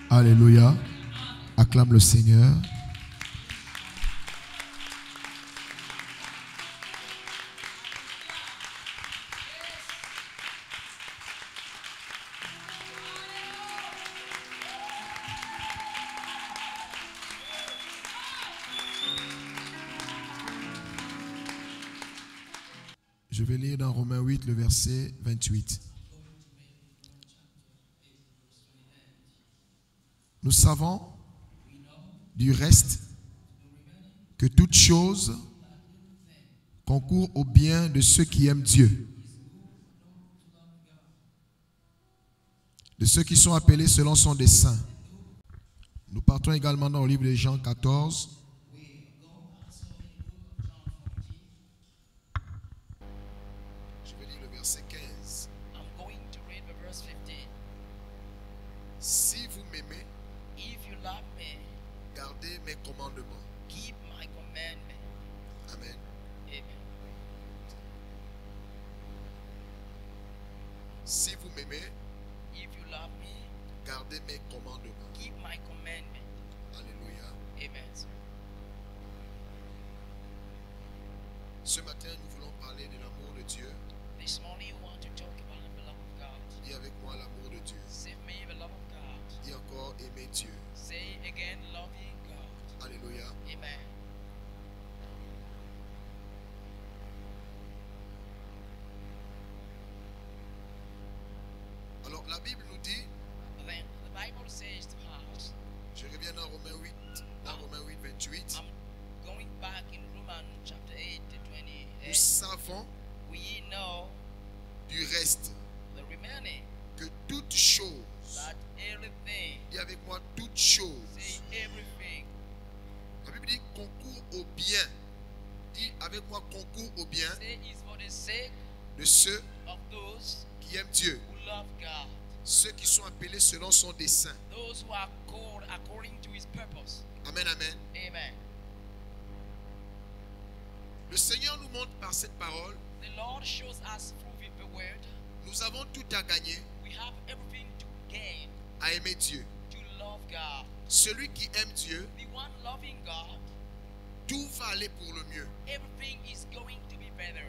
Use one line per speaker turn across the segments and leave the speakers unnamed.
Alléluia. Acclame le Seigneur. Je vais lire dans Romains 8, le verset 28. Nous savons du reste que toute chose concourt au bien de ceux qui aiment Dieu, de ceux qui sont appelés selon son dessein. Nous partons également dans le livre de Jean 14. Je vais lire le verset 15. Si vous m'aimez, gardez mes commandements.
Keep my commandment.
Amen.
Amen.
Si vous m'aimez,
If you love me,
gardez mes commandements.
keep my commandment.
Alléluia.
Amen.
Ce matin, nous voulons parler de l'amour de Dieu.
This morning you want to talk about the love of God.
Dis avec moi l'amour de Dieu.
Say me the love of God.
Dis encore aimer Dieu.
Say again loving God.
Alléluia.
Amen.
Alors la Bible nous dit,
Then the Bible says to us,
je reviens dans Romains 8, Romains 8, 28.
I'm going back in Romans chapter 8 to
Nous
28.
savons
We know
du reste
the remaining,
que toute chose,
that everything,
dis avec moi toute chose,
say everything,
la Bible dit concourt au bien. Dis avec moi concourt au bien
say is for the sake
de ceux
of those
qui aiment Dieu,
who love God,
ceux qui sont appelés selon son dessein.
those who are called according to his purpose.
Amen, amen.
Amen.
Le Seigneur nous montre par cette parole,
The Lord shows us through the word,
nous avons tout à gagner
we have everything to gain,
à aimer Dieu.
to love God.
Celui qui aime Dieu,
The one loving God,
tout va aller pour le mieux.
everything is going to be better.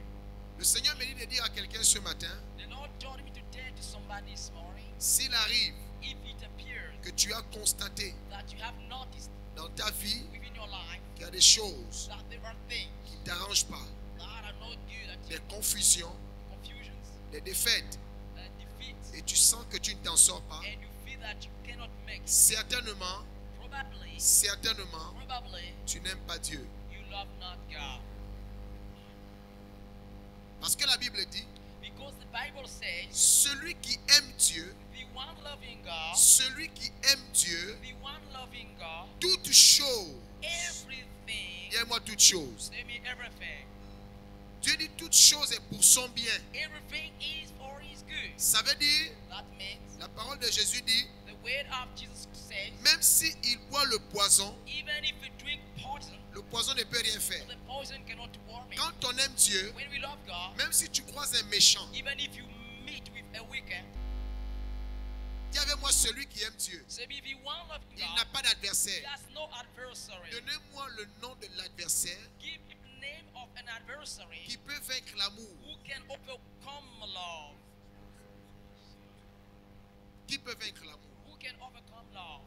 Le Seigneur me dit de dire à quelqu'un ce matin,
The Lord told me to tell to somebody this morning,
s'il arrive
if it appears
que tu as constaté
that you have noticed
dans ta vie
within your life
qu'il y a des choses
that there are things
qui ne t'arrangent pas,
that are not good, that
des
you
confusions,
confusions,
des défaites,
defeats,
et tu sens que tu ne t'en sors pas,
and you feel that you cannot make it,
certainement,
probably
tu n'aimes pas Dieu.
you love not God.
Parce que la Bible dit,
Because the Bible says,
celui qui aime Dieu,
the one loving God,
celui qui aime Dieu,
the one loving God,
toute chose,
everything,
dis-moi toute chose.
say me everything.
Dieu dit toute chose est pour son bien.
Everything is for his good.
Ça veut dire,
That means
la parole de Jésus dit,
the word of Jesus says,
même s'il boit le poison,
even if you drink poison,
le poison ne peut rien faire.
the poison cannot warm it.
Quand on aime Dieu,
When we love God,
même si tu croises un méchant,
even if you meet with a wicked,
dis avec moi celui qui aime Dieu.
say if you want loving
Il n'a
God,
pas
he
d'adversaire.
has no adversary.
Donnez-moi le nom de l'adversaire
Give me the name of an adversary
qui peut vaincre l'amour.
who can overcome love.
Qui peut vaincre l'amour?
Who can overcome love?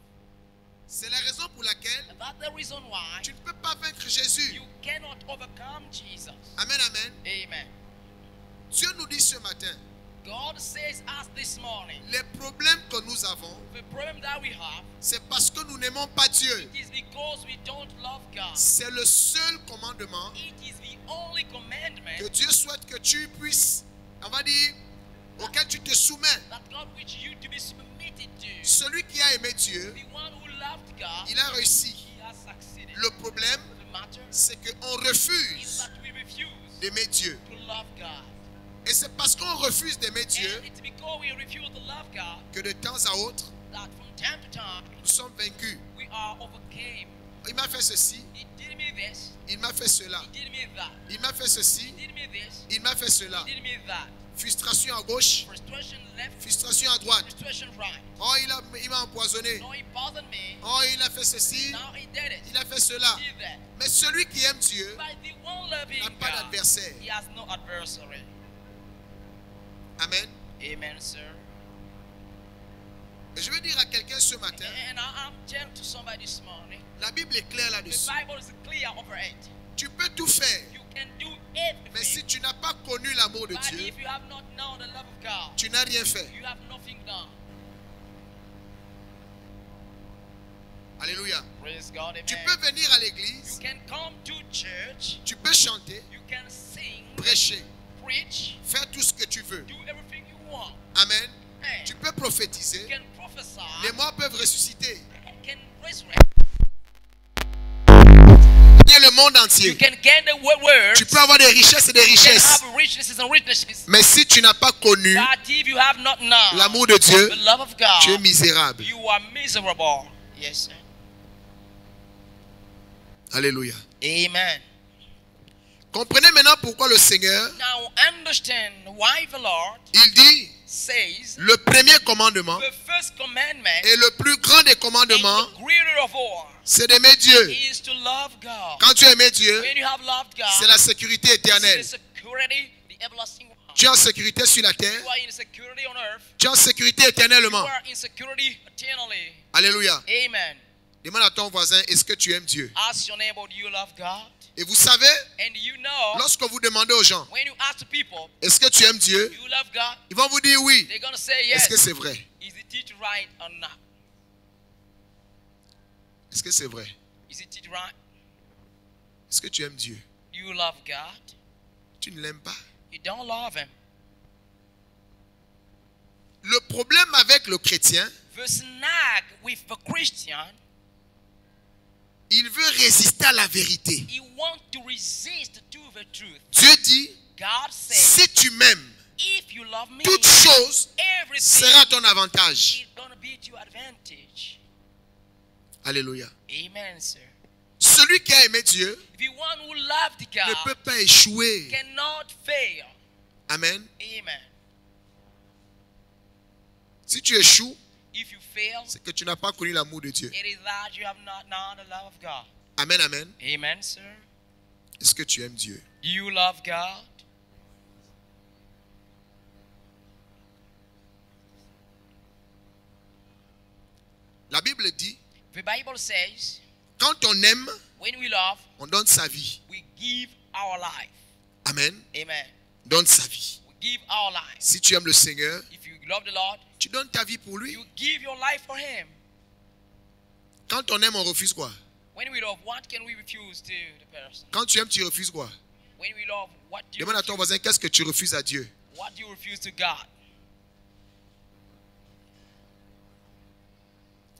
C'est la raison pour laquelle
And that's the reason why
tu ne peux pas vaincre Jésus.
you cannot overcome Jesus.
Amen, amen.
Amen.
Dieu nous dit ce matin,
God says us this morning,
les problèmes que nous avons,
the problem that we have,
c'est parce que nous n'aimons pas Dieu.
it is because we don't love God.
C'est le seul commandement
It is the only commandment
que Dieu souhaite que tu puisses, on va dire, auquel tu te soumets.
that God wishes you to be submitted to.
Celui qui a aimé Dieu,
The one who loved God,
il a réussi.
he has succeeded.
Le problème,
The matter
c'est qu'on
is
refuse
that we refuse
d'aimer Dieu.
to love God.
Et c'est parce qu'on refuse d'aimer Dieu
And it's because we refuse to love God
que de temps à autre,
that from time to time
nous sommes vaincus.
we are overcame.
Il m'a fait ceci,
He did me this.
il m'a fait cela.
He did me that.
Il m'a fait ceci,
He did me this.
il m'a fait cela.
He did me that.
Frustration à gauche,
Frustration left.
frustration à droite.
Frustration right.
Oh, il m'a empoisonné.
No, he bothered me.
Oh, il a fait ceci,
Now he did it.
il a fait cela.
He did that.
Mais celui qui aime Dieu
But the one loving
n'a pas
God,
d'adversaire.
he has no adversary.
Amen.
Amen, sir.
Et je veux dire à quelqu'un ce matin,
And I'm telling to somebody this morning,
la Bible est claire
the
là-dessus.
Bible is clear over it.
Tu peux tout faire,
You can do
mais si
everything.
tu n'as pas connu l'amour de
But
Dieu,
if you have not known the love of God,
tu n'as rien fait.
you have nothing done.
Alléluia.
Praise God,
Tu
amen.
peux venir à
You
l'église,
can come to church,
tu peux chanter,
you can sing,
prêcher,
preach,
faire tout ce que tu veux.
do everything you want.
Amen.
And
Tu peux
you
prophétiser,
can prophesy,
les morts peuvent ressusciter.
you can resurrect,
Gagner le monde
you
entier.
can get the word,
Tu peux avoir des richesses et des
you can
richesses.
have richnesses and richnesses.
Mais si tu n'as pas connu
But if you have not known
l'amour de Dieu,
the love of
tu es
God,
misérable.
you are miserable. Yes, sir.
Alléluia.
Amen.
Comprenez maintenant pourquoi le Seigneur,
Now understand why the Lord
il dit,
says
le premier commandement
the first commandment
et le plus grand des
and
commandements,
the greater of all
c'est d'aimer Dieu.
is to love God.
Quand tu aimes Dieu,
When you have loved
c'est
God,
la sécurité
this is
éternelle.
the security, the everlasting one.
Tu es en sécurité sur la terre,
You are in security on earth.
tu es en sécurité
You
éternellement.
are in security eternally.
Alléluia.
Amen.
Demande à ton voisin, est-ce que tu aimes Dieu?
Ask your neighbor, do you love God?
Et vous savez,
And you know,
lorsque vous demandez aux gens,
when you ask the people,
est-ce que tu aimes Dieu?
do you love God?
Ils vont vous dire oui.
They're going to say
Est-ce que
yes.
c'est vrai?
Is it right or not?
Est-ce que c'est vrai?
Is it right?
Est-ce que tu aimes Dieu?
Do you love God?
Tu ne l'aimes pas.
You don't love Him.
Le problème avec le chrétien,
The snag with the Christian,
il veut résister à la vérité.
he wants to resist to the truth.
Dieu dit,
God says,
si tu m'aimes,
if you love me,
toute chose
everything
sera à ton avantage.
is going to be to your advantage.
Alléluia.
Amen, sir.
Celui qui a aimé Dieu
The one who loved
ne
God
peut pas échouer.
cannot fail.
Amen.
Amen.
Si tu échoues,
If you fail,
c'est que tu n'as pas connu l'amour de Dieu.
it is that you have not known the love of God.
Amen, amen.
Amen, sir.
Est-ce que tu aimes Dieu?
Do you love God?
La Bible dit,
The Bible says,
quand on aime,
when we love,
on donne sa vie.
we give our life.
Amen.
Amen.
Donne sa vie.
We give our life.
Si tu aimes le Seigneur,
If you love the Lord,
tu donnes ta vie pour lui.
you give your life for Him.
Quand on aime, on refuse quoi?
When we love, what can we refuse to the person?
Quand tu aimes, tu refuses quoi?
When we love, what do you
Demande à ton
refuse?
voisin, qu'est-ce que tu refuses à Dieu?
What do you refuse to God?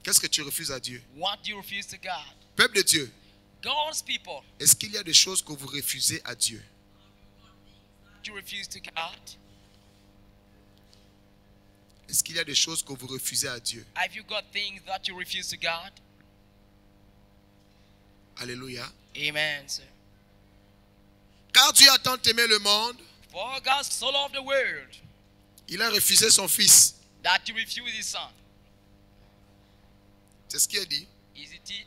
Qu'est-ce que tu refuses à Dieu?
What do you refuse to God?
Peuple de Dieu,
God's people,
est-ce qu'il y a des choses que vous refusez à Dieu?
do you refuse to God?
Est-ce qu'il y a des choses que vous refusez à Dieu?
Have you got things that you refuse to God?
Alléluia.
Amen, sir.
Car Dieu a tant aimé le monde,
For God so loved the world
il a refusé son fils.
that He refused His Son.
C'est ce qu'il a dit.
Is it it?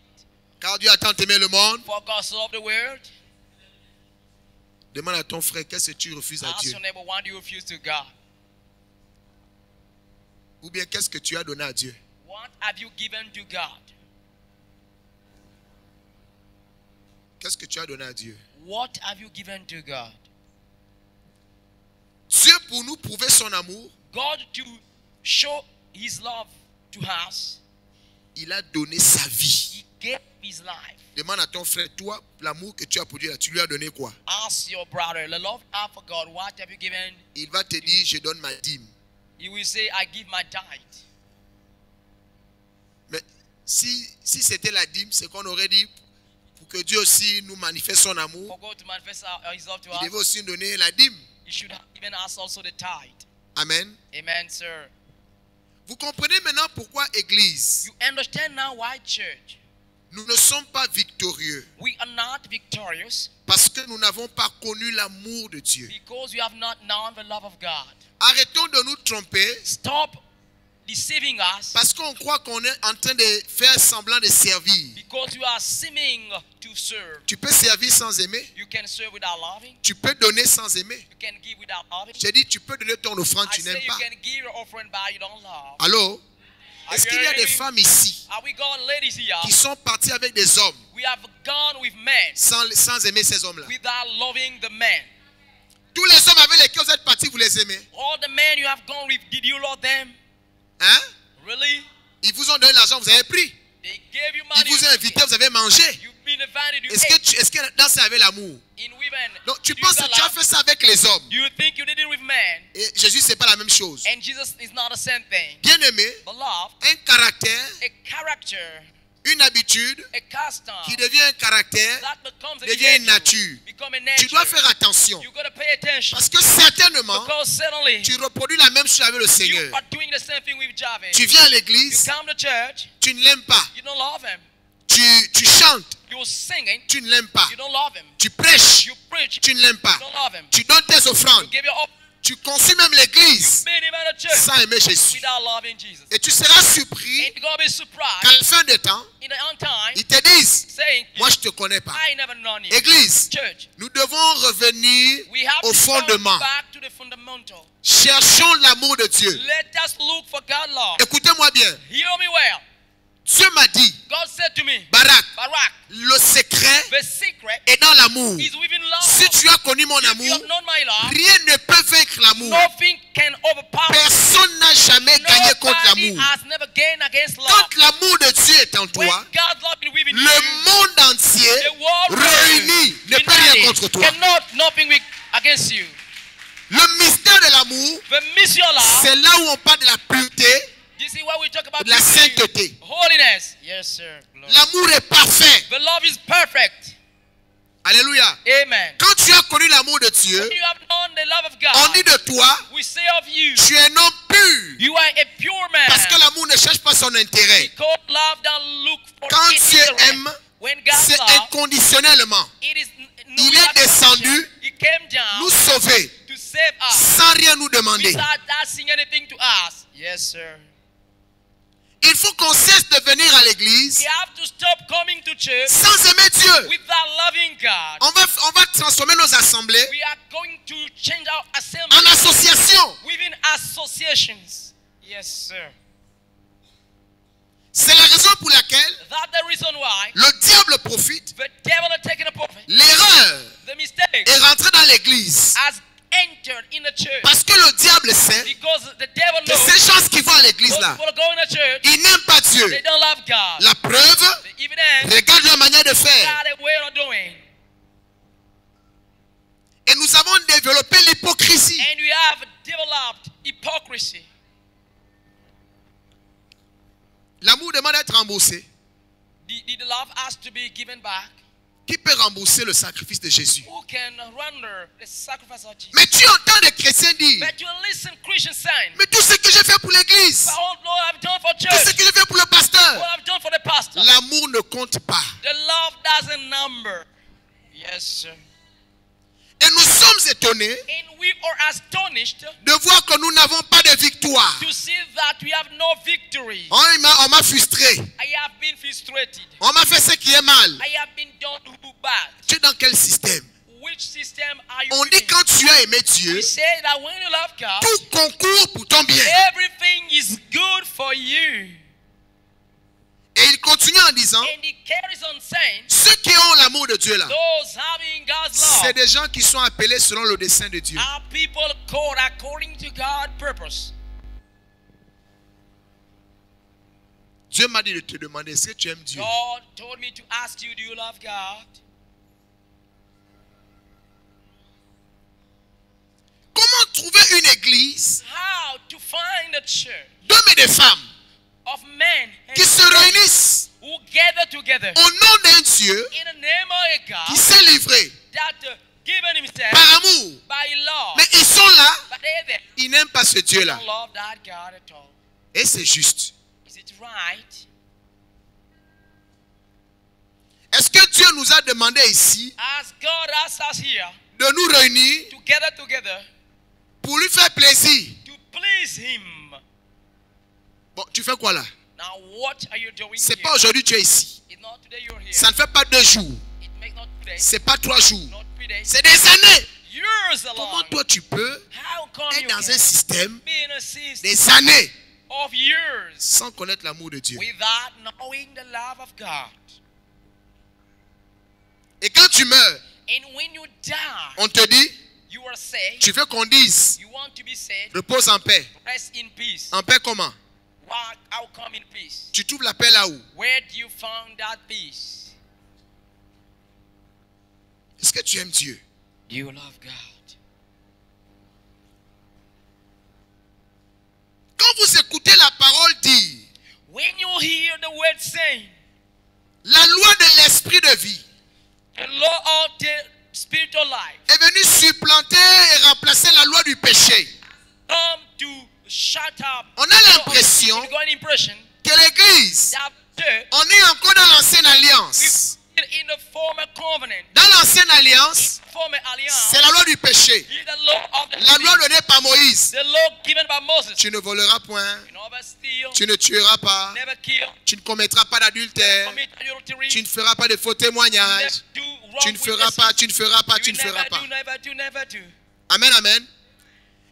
Car Dieu a tant aimé le monde.
For God so loved the world.
Demande à ton frère, qu'est-ce que tu refuses à
Ask
Dieu?
your neighbor, what do you refuse to God?
Ou bien qu'est-ce que tu as donné à Dieu?
What have you given to God?
Qu'est-ce que tu as donné à Dieu?
What have you given to God?
Dieu, pour nous prouver son amour,
God, to show His love to us,
il a donné sa vie.
He gave His life.
Demande à ton frère, toi, l'amour que tu as pour Dieu, tu lui as donné quoi?
Ask your brother, the love I have for God, what have you given?
Il va te dire, je donne ma dîme.
He will say, I give my tithe.
Mais si c'était la dîme, c'est qu'on aurait dit, pour que Dieu aussi nous manifeste son amour,
For God to manifest His love to
il devait
us,
aussi nous donner la dîme.
He should have given us also the tithe.
Amen.
Amen, sir.
Vous comprenez maintenant pourquoi Église,
You understand now why church?
Nous ne sommes pas victorieux
We are not victorious
parce que nous n'avons pas connu l'amour de Dieu.
because we have not known the love of God.
Arrêtons de nous tromper
Stop deceiving us
parce qu'on croit qu'on est en train de faire semblant de servir.
because you are seeming to serve.
Tu peux servir sans aimer.
You can serve without loving.
Tu peux donner sans aimer.
You can give without loving.
J'ai dit, tu peux donner ton offrande,
I
tu
say
n'aimes
you
pas.
can give your offering but you don't love.
Allô?
Are
Est-ce
you
qu'il y a des
hearing me?
femmes ici
Are we gone, ladies here?
qui sont parties avec des hommes
We have gone with men
sans aimer ces hommes-là?
without loving the men.
Tous les hommes avec lesquels vous êtes partis, vous les aimez?
All the men you have gone with, did you love them?
Hein?
Really?
Ils vous ont donné l'argent, vous avez pris.
They gave you
Ils
money.
vous ont invité, vous avez mangé.
You've been invited. You
Est-ce que dans ça, il y avait l'amour?
in women.
Donc, tu
do
penses
you
que tu as
love?
fait ça avec les hommes.
You think you did it with men,
Et Jésus, c'est pas la même chose.
and Jesus is not the same thing.
Bien aimé,
Beloved,
un caractère,
a character,
une habitude
a custom
qui devient un caractère,
that becomes a
devient une
nature,
nature.
become a
Tu dois
nature.
faire attention.
You gotta pay attention
Parce que certainement,
because suddenly
tu reproduis la même chose avec le
you
Seigneur.
are doing the same thing with Javid.
Tu viens à
You
l'église,
come to church,
tu ne l'aimes pas.
you don't love him.
Tu chantes,
You're singing,
tu ne l'aimes pas.
you don't love him.
Tu prêches,
You preach,
tu ne l'aimes pas.
you don't love him.
Tu donnes tes
You
offrandes,
give your up,
tu consumes même l'église
made him at the church
sans aimer Jésus.
without loving Jesus.
Et tu seras surpris
And you're gonna be
qu'à
surprised
la fin des temps,
in the end time,
ils te disent,
saying,
moi je ne te connais pas.
I never known you.
Église,
Church,
nous devons revenir
we have
au
to come
fondement.
back to the fundamental.
Cherchons l'amour de Dieu.
Let us look for God love.
Écoutez-moi bien.
Hear me well.
Dieu m'a dit,
God said to me,
Barak,
Barak,
le secret
the secret
est dans l'amour.
is within love.
Si tu as connu mon
If you
amour,
have known my love,
rien ne peut vaincre l'amour.
nothing can overpower.
Personne n'a jamais gagné contre
Nobody
l'amour.
has never gained against love.
Quand l'amour de Dieu est en
When
toi,
God's love is within
le
you,
monde entier
the world
réuni ne peut rien contre toi.
cannot nothing against you.
Le mystère de l'amour,
The mission of love,
c'est là où on parle de la pureté,
this is why we talk about
de la
beauty,
sainteté.
holiness. Yes, sir. Lord.
L'amour est parfait.
The love is perfect.
Alléluia.
Amen.
Quand tu as connu l'amour de Dieu,
When you have known the love of
on
God,
dit de toi,
we say of you,
tu es un homme pur.
you are a pure man.
Parce que l'amour ne cherche pas son intérêt.
Because love don't look for
Quand
its
Dieu
interest.
aime,
When God
c'est
loves,
inconditionnellement.
it is
Il est descendu
He came down
nous sauver
to save us
sans rien nous demander.
without asking anything to us. Yes, sir.
Il faut qu'on cesse de venir à l'église
We have to stop coming to church
sans aimer Dieu.
without loving God.
On va transformer nos assemblées
We are going to change our
en
assembly
associations.
within associations. Yes, sir.
C'est la raison pour laquelle
That's the reason why
le diable profite.
the devil has taken a prophet.
L'erreur
The mistake
est rentrée dans l'église.
has entered in the church
Parce que le diable sait
because the devil
que
knows
ces gens qui vont à l'église
those
là,
people going to church,
ils n'aiment pas Dieu.
they don't love God.
La preuve,
The evidence,
regarde leur manière de faire.
God, the way of doing.
Et nous avons développé l'hypocrisie.
And we have developed hypocrisy.
L'amour demande d'être remboursé.
The love has to be given back.
Qui peut rembourser le sacrifice de Jésus?
Who can render the sacrifice of Jesus?
Mais tu entends des chrétiens dire,
But you listen, Christian saying,
mais tout ce que j'ai fait pour l'église,
oh Lord, I've done for
tout ce
church,
que j'ai fait pour le pasteur,
what I've done for the pastor.
l'amour ne compte pas.
The love doesn't number. Yes, sir.
Et nous sommes étonnés
And we are astonished
de voir que nous n'avons pas de victoire.
to see that we have no victory.
On m'a frustré.
I have been frustrated.
On m'a fait ce qui est mal.
I have been done bad.
Tu es dans quel système?
Which system are you
On dit
in?
quand tu as aimé Dieu,
We say that when you love God,
tout concourt pour ton bien.
everything is good for you.
Et il continue en disant,
And he carries on saying,
ceux qui ont l'amour de Dieu là,
those having God's
c'est
love
des gens qui sont appelés selon le dessein de Dieu.
are people called according to God's purpose.
Dieu m'a dit de te demander, est-ce que tu aimes Dieu?
God told me to ask you, do you love God?
Comment trouver une église
How to find a church
d'hommes et de femmes
of men and
qui se
women
réunissent
who gather together
au nom d'un Dieu
in the name of a
qui
God
s'est livré
that given himself
par amour.
by love.
Mais ils sont là,
But they're there.
ils n'aiment pas ce Dieu-là.
Don't love that God at all.
Et c'est juste.
Is it right?
nous a demandé ici
as God asked us here
de nous réunir
to gather together
pour lui faire plaisir.
to please Him.
Bon, tu fais quoi là?
Now, what are you doing
C'est
here?
pas aujourd'hui tu es ici.
It's not today you're here.
Ça ne fait pas 2 jours.
It makes not 2 days,
C'est pas 3 jours.
not 3 days,
C'est des années.
years
Comment
along.
toi tu peux
How come
être
you
dans un
can
système
be in a system
des années
of years
sans connaître l'amour de Dieu?
without knowing the love of God?
Et quand tu meurs,
And when you die,
on te dit,
you are saved.
tu veux qu'on dise,
You want to be saved.
repose en paix.
Rest in peace.
En paix comment?
How come in peace?
Tu trouves la paix là où?
Where do you find that peace?
Est-ce que tu aimes Dieu?
Do you love God?
Quand vous écoutez la parole dire,
When you hear the word saying,
la loi de l'esprit de vie
the law of the spiritual life
est venue supplanter et remplacer la loi du péché,
come to shut up.
on a l'impression
You got an impression
que l'Église,
that church
on est encore dans l'ancienne alliance.
in the former covenant,
Dans l'ancienne alliance,
former alliance,
c'est la loi du péché.
is the law of the
La loi
sin,
donnée par Moïse.
the law given by Moses.
Tu ne voleras point,
You never steal,
tu ne tueras pas,
never kill,
tu ne commettras pas d'adultère,
commit adultery,
tu ne feras pas de faux
never
témoignages,
do wrong
tu ne feras pas, tu ne feras pas, tu ne feras pas.
Never do.
Amen, amen.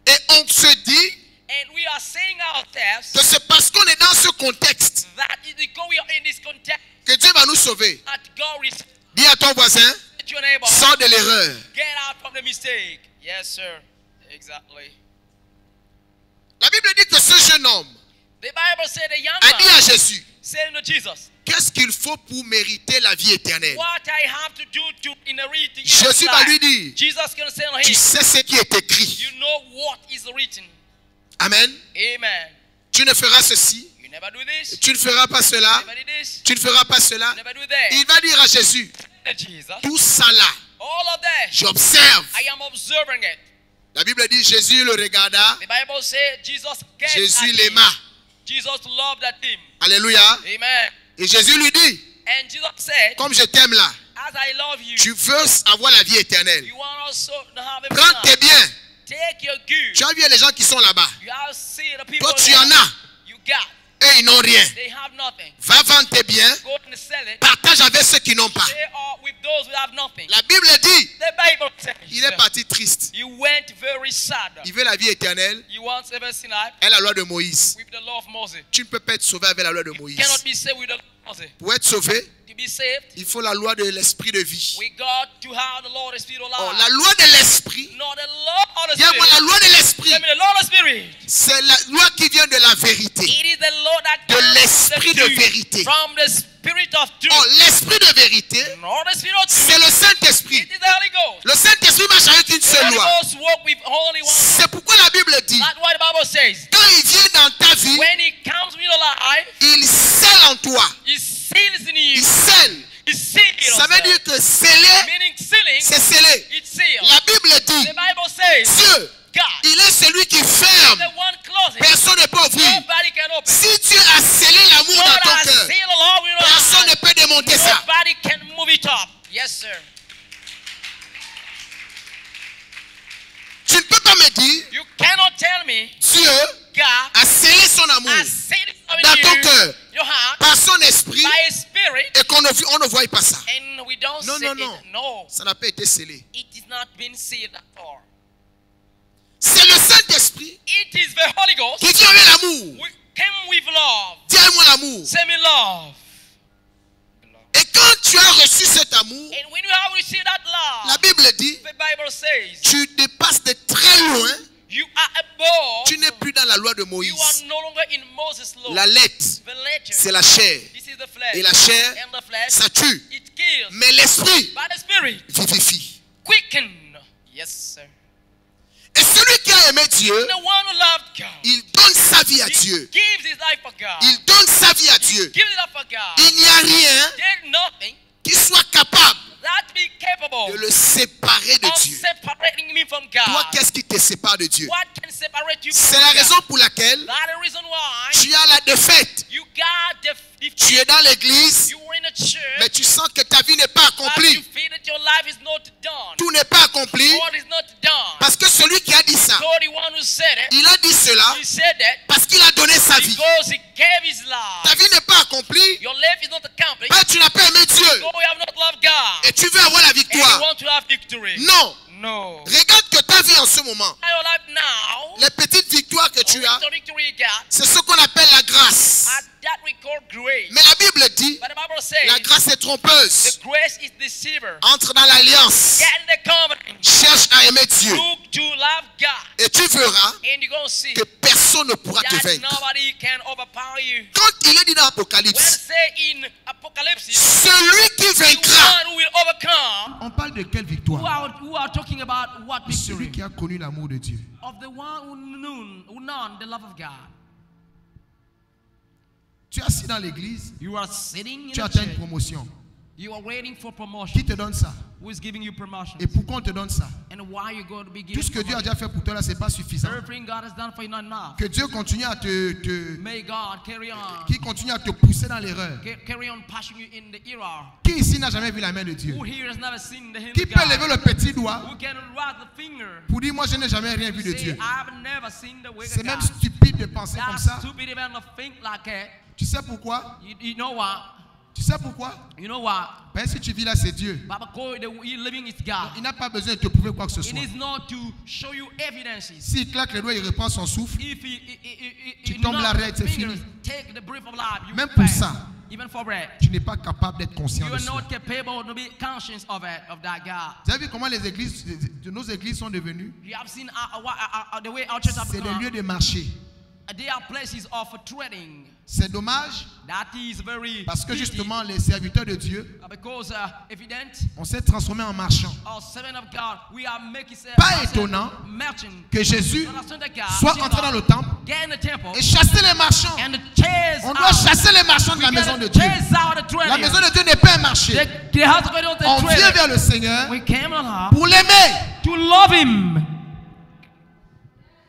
Et on se dit
And we are saying ourselves
que c'est parce qu'on est dans ce contexte
that because we are in this context,
que Dieu va nous sauver.
that God is
Dis à ton voisin,
your neighbor.
sors de l'erreur.
Get out from the mistake. Yes, sir. Exactly.
La Bible dit que ce jeune homme
The Bible said the young
a dit à
man
Jésus,
said to Jesus,
qu'est-ce qu'il faut pour mériter la vie éternelle?
what I have to do to inherit the
Jésus va lui dire,
Jesus can say on
tu
him,
sais ce qui est écrit.
you know what is written.
Amen.
Amen.
Tu ne feras ceci,
You never do this.
tu ne feras pas cela,
Never do this.
tu ne feras pas cela.
You never do that.
Il va dire à Jésus,
Jesus.
tout ça là,
All of that.
j'observe.
I am observing it.
La Bible dit, Jésus le regarda,
The Bible says Jesus gazed
Jésus
at him.
l'aima.
Jesus loved at him.
Alléluia.
Amen.
Et Jésus lui dit,
And Jesus said,
comme je t'aime là,
as I love you,
tu veux avoir la vie éternelle.
you want also to have a
Prends tes biens.
Take your good.
Tu as vu les gens qui sont là-bas.
You have seen the people
Toi, tu
there.
en as.
You got.
Eux, ils n'ont rien.
They have nothing.
Va vendre tes biens.
Go and sell it.
Partage avec ceux qui n'ont pas.
They are with those who have nothing.
La Bible dit,
The Bible says
il est parti triste.
he went very sad.
Il veut la vie éternelle
He wants everlasting life
et la loi de Moïse.
with the law of Moses.
Tu ne peux pas être sauvé avec la loi de Moïse.
Cannot be saved with the law of Moses.
Pour être sauvé,
To be saved,
il faut la loi de l'esprit de vie.
we got to have the Lord of Spirit of
Oh,
life.
la loi de l'esprit,
Not the law of the
dis-moi, la
Spirit.
loi de l'esprit,
Tell me the law of the Spirit.
c'est la loi qui vient de la vérité.
It is the law that
De
comes
l'esprit
from the
de
truth,
vérité.
from the Spirit of truth.
Oh, l'esprit de vérité,
Not the Spirit of truth.
c'est le Saint-Esprit.
It is the Holy Ghost.
Le Saint-Esprit marche avec une
The
seule
Holy
loi.
Ghost walk with only one.
C'est pourquoi la Bible dit,
That's what the Bible says.
quand il vient dans ta vie,
When he comes with your life,
il scelle en toi.
he seals in
Il
you.
scelle.
He seals.
Ça veut dire que sceller,
Meaning sealing,
c'est sceller.
it's sealed.
La Bible dit,
The Bible says,
Dieu,
God,
il est celui qui ferme.
the one closing,
Personne ne peut ouvrir.
nobody can open.
Si Dieu a scellé l'amour
God
dans ton
has
cœur,
sealed the law with your
personne ne
life.
peut démonter ça.
Nobody can move it up. Yes, sir.
Tu ne peux pas me dire,
You cannot tell me
Dieu
God
a scellé son amour
has sealed it
dans
in
ton
you,
cœur
your heart,
par son esprit
by His Spirit,
et qu'on ne voit pas ça.
and we don't
Non,
see
non,
it.
non.
No,
Ça n'a pas été scellé.
it is not been sealed at all.
C'est le Saint-Esprit
It is the Holy Ghost.
qui vient avec l'amour.
We came with love.
Dis-moi l'amour.
Send me love.
Et quand tu as reçu cet amour,
And when you have received that
la
love,
Bible dit,
the Bible says,
tu dépasses de très loin.
you are above.
Tu n'es plus dans la loi de
You
Moïse.
are no longer in Moses' law.
La lettre,
The letter.
c'est la chair.
This is the flesh.
Et la chair,
And the flesh,
ça tue.
it kills.
Mais l'esprit
By the Spirit,
vivifie.
quicken. Yes, sir.
Et celui qui a aimé Dieu,
The one who loved God,
il donne sa vie à
he
Dieu.
gives his life for God.
Il donne sa vie à Dieu.
Gives it up for God.
Il n'y a rien
There's nothing
qui soit capable
that be capable
de le séparer de
of
Dieu.
separating me from God.
Toi, qu'est-ce qui te sépare de Dieu?
What can separate you
C'est
from
la
God?
raison pour laquelle
That's the reason why
tu as la défaite.
you got
Tu es dans l'église,
you were in a church,
mais tu sens que ta vie n'est pas
but God.
Et tu veux avoir la
And you
victoire.
want to have victory.
Non.
No.
Regarde que ta vie en ce moment.
Your life now,
Les petites victoires que tu as,
the victory you got,
c'est ce qu'on appelle la grâce.
that we call grace.
Mais la Bible dit,
But the Bible says,
la grâce est trompeuse.
the grace is deceiver.
Entre dans l'alliance.
Get in the covenant.
Cherche à aimer Dieu.
Look to love God.
Et tu verras
And you're going to see
que personne ne pourra te
that
vaincre.
nobody can overpower you.
Quand il est dit dans
When
l'Apocalypse,
say in Apocalypse,
celui qui
the
vaincra.
one who will overcome,
On parle de quelle victoire?
who are talking about what
Celui
victory?
qui a connu l'amour de Dieu.
Of the one who known the love of God.
Tu es assis dans l'église,
You are sitting in
tu
a
attends une
church.
promotion.
You are waiting for promotion.
Qui te donne ça?
Who is giving you promotion?
Et pourquoi on te donne ça?
And why you going to be
Tout
given
ce que Dieu a
promotion?
déjà fait pour toi là, c'est pas suffisant.
Everything God has done for you not enough.
Que Dieu continue à
May God carry on.
qui continue à te pousser dans l'erreur.
Carry on pushing you in the error.
Qui ici n'a jamais vu la main de Dieu?
Who here has never seen the hand
Qui
of
peut lever
God?
le petit doigt
Who can raise the finger?
pour dire moi je n'ai jamais rien vu de
Say,
Dieu?
I've never seen the way
C'est
of
même
God.
stupide de penser comme
That's
ça.
stupid even to think like that.
Tu sais pourquoi?
You know what?
Tu sais pourquoi?
You know what?
Parce que si tu vis là, c'est Dieu.
Baba Koi, the living is God.
Il n'a pas besoin de te prouver quoi que ce
It
soit.
is not to show you evidences.
S'il claque les doigts, il reprend son souffle.
If
Tu tombes l'arrêt, c'est fini.
Take the breath of life. You
Même pour
fail.
ça,
Even for breath.
tu n'es pas capable d'être conscient
You
de
are
ça.
not capable to be conscious of it, of that God.
Vous avez vu comment les églises, nos églises sont devenues?
You have seen the way our church have
C'est des
become.
lieux de marché.
They are places of trading.
C'est dommage
That is very
parce que
pity,
justement les serviteurs de Dieu,
because evident,
on s'est transformés en marchands.
our servant of God, we are making
Pas étonnant
merchant.
que Jésus
Son of God,
soit entré dans le temple
get in the temple
et chasser les marchands.
and chase
On doit
out.
chasser les marchands de la
We
maison
gotta
de Dieu.
chase out the
La
trading.
maison de Dieu n'est pas un marché.
The house of God is
On
the
vient
trading.
vers le Seigneur
We came on her
pour l'aimer.
to love Him.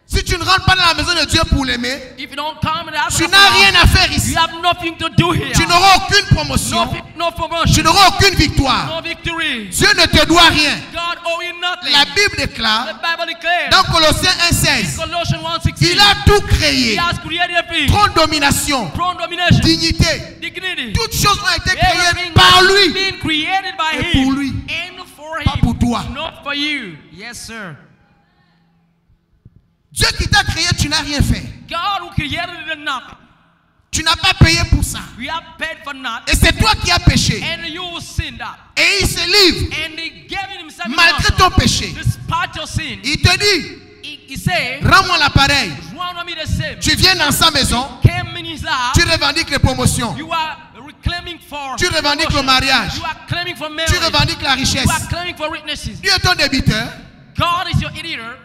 Si tu ne rentres pas dans la maison de Dieu pour l'aimer,
If you don't come in the house
tu
of
n'as
God,
rien à faire ici.
you have nothing to do here.
Tu n'auras aucune promotion.
No promotion,
Tu n'auras aucune victoire.
no victory.
Dieu ne te doit rien.
God owe you nothing.
La Bible
The
déclare
Bible declares
dans Colossiens
in
1,16,
Colossians 1:16,
il a tout
He
créé.
has created everything.
Trône, domination,
Throne, domination,
dignité.
dignity.
Toutes choses ont été créées
Everything
par
has
lui.
been created by
Et
Him
pour lui.
and for
Pas
Him,
pour toi.
not for you. Yes, sir.
Dieu qui t'a créé, tu n'as rien fait.
God who created it nothing.
Tu n'as pas payé pour ça.
We have paid for nothing,
Et c'est toi qui as péché.
and you sinned up.
Et il se livre
And He gave Himself in
malgré
ransom.
ton péché.
Despite your sin,
Il te dit,
He said,
rends-moi l'appareil.
"One me the same."
Tu viens dans sa maison,
Came in His house.
tu revendiques les promotions.
You are reclaiming for.
Tu revendiques le
promotion.
mariage.
You are claiming for
Tu
marriage.
revendiques la richesse.
You are claiming for witnesses.
Dieu est ton débiteur.
God is your editor.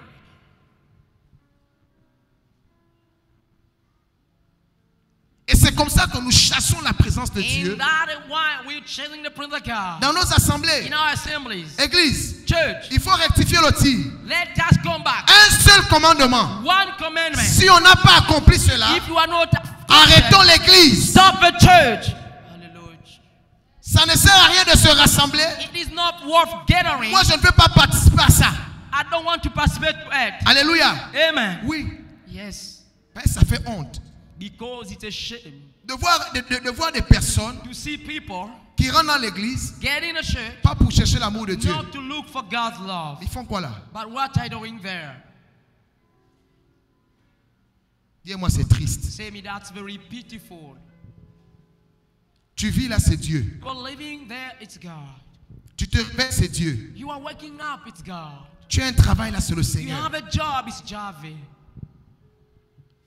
Et c'est comme ça que nous chassons la présence de Dieu
And that is why we're chasing the Prince of God
dans nos assemblées.
in our assemblies.
Église,
Church,
il faut rectifier le tir.
let us come back.
Un seul commandement.
One commandment.
Si on n'a pas accompli cela,
If you are not
arrêtons l'église.
stop the church. Hallelujah.
Ça ne sert à rien de se rassembler.
It is not worth gathering.
Moi, je ne veux pas participer à ça.
I don't want to participate to it.
Alléluia.
Amen.
Oui.
Yes.
Mais ça fait honte
Because it's a shame
de voir des personnes
to see people
qui rentrent dans l'église,
get in a church
pas pour chercher l'amour de Dieu.
not to look for God's love.
Ils font quoi là?
But what are you doing there?
Dis-moi, c'est triste.
Say me, that's very pitiful.
Tu vis là, c'est Dieu.
You're living there, it's God.
Tu te réveilles, c'est Dieu.
You are waking up, it's God.
Tu as un travail là, c'est le
You
Seigneur.
have a job, it's Java.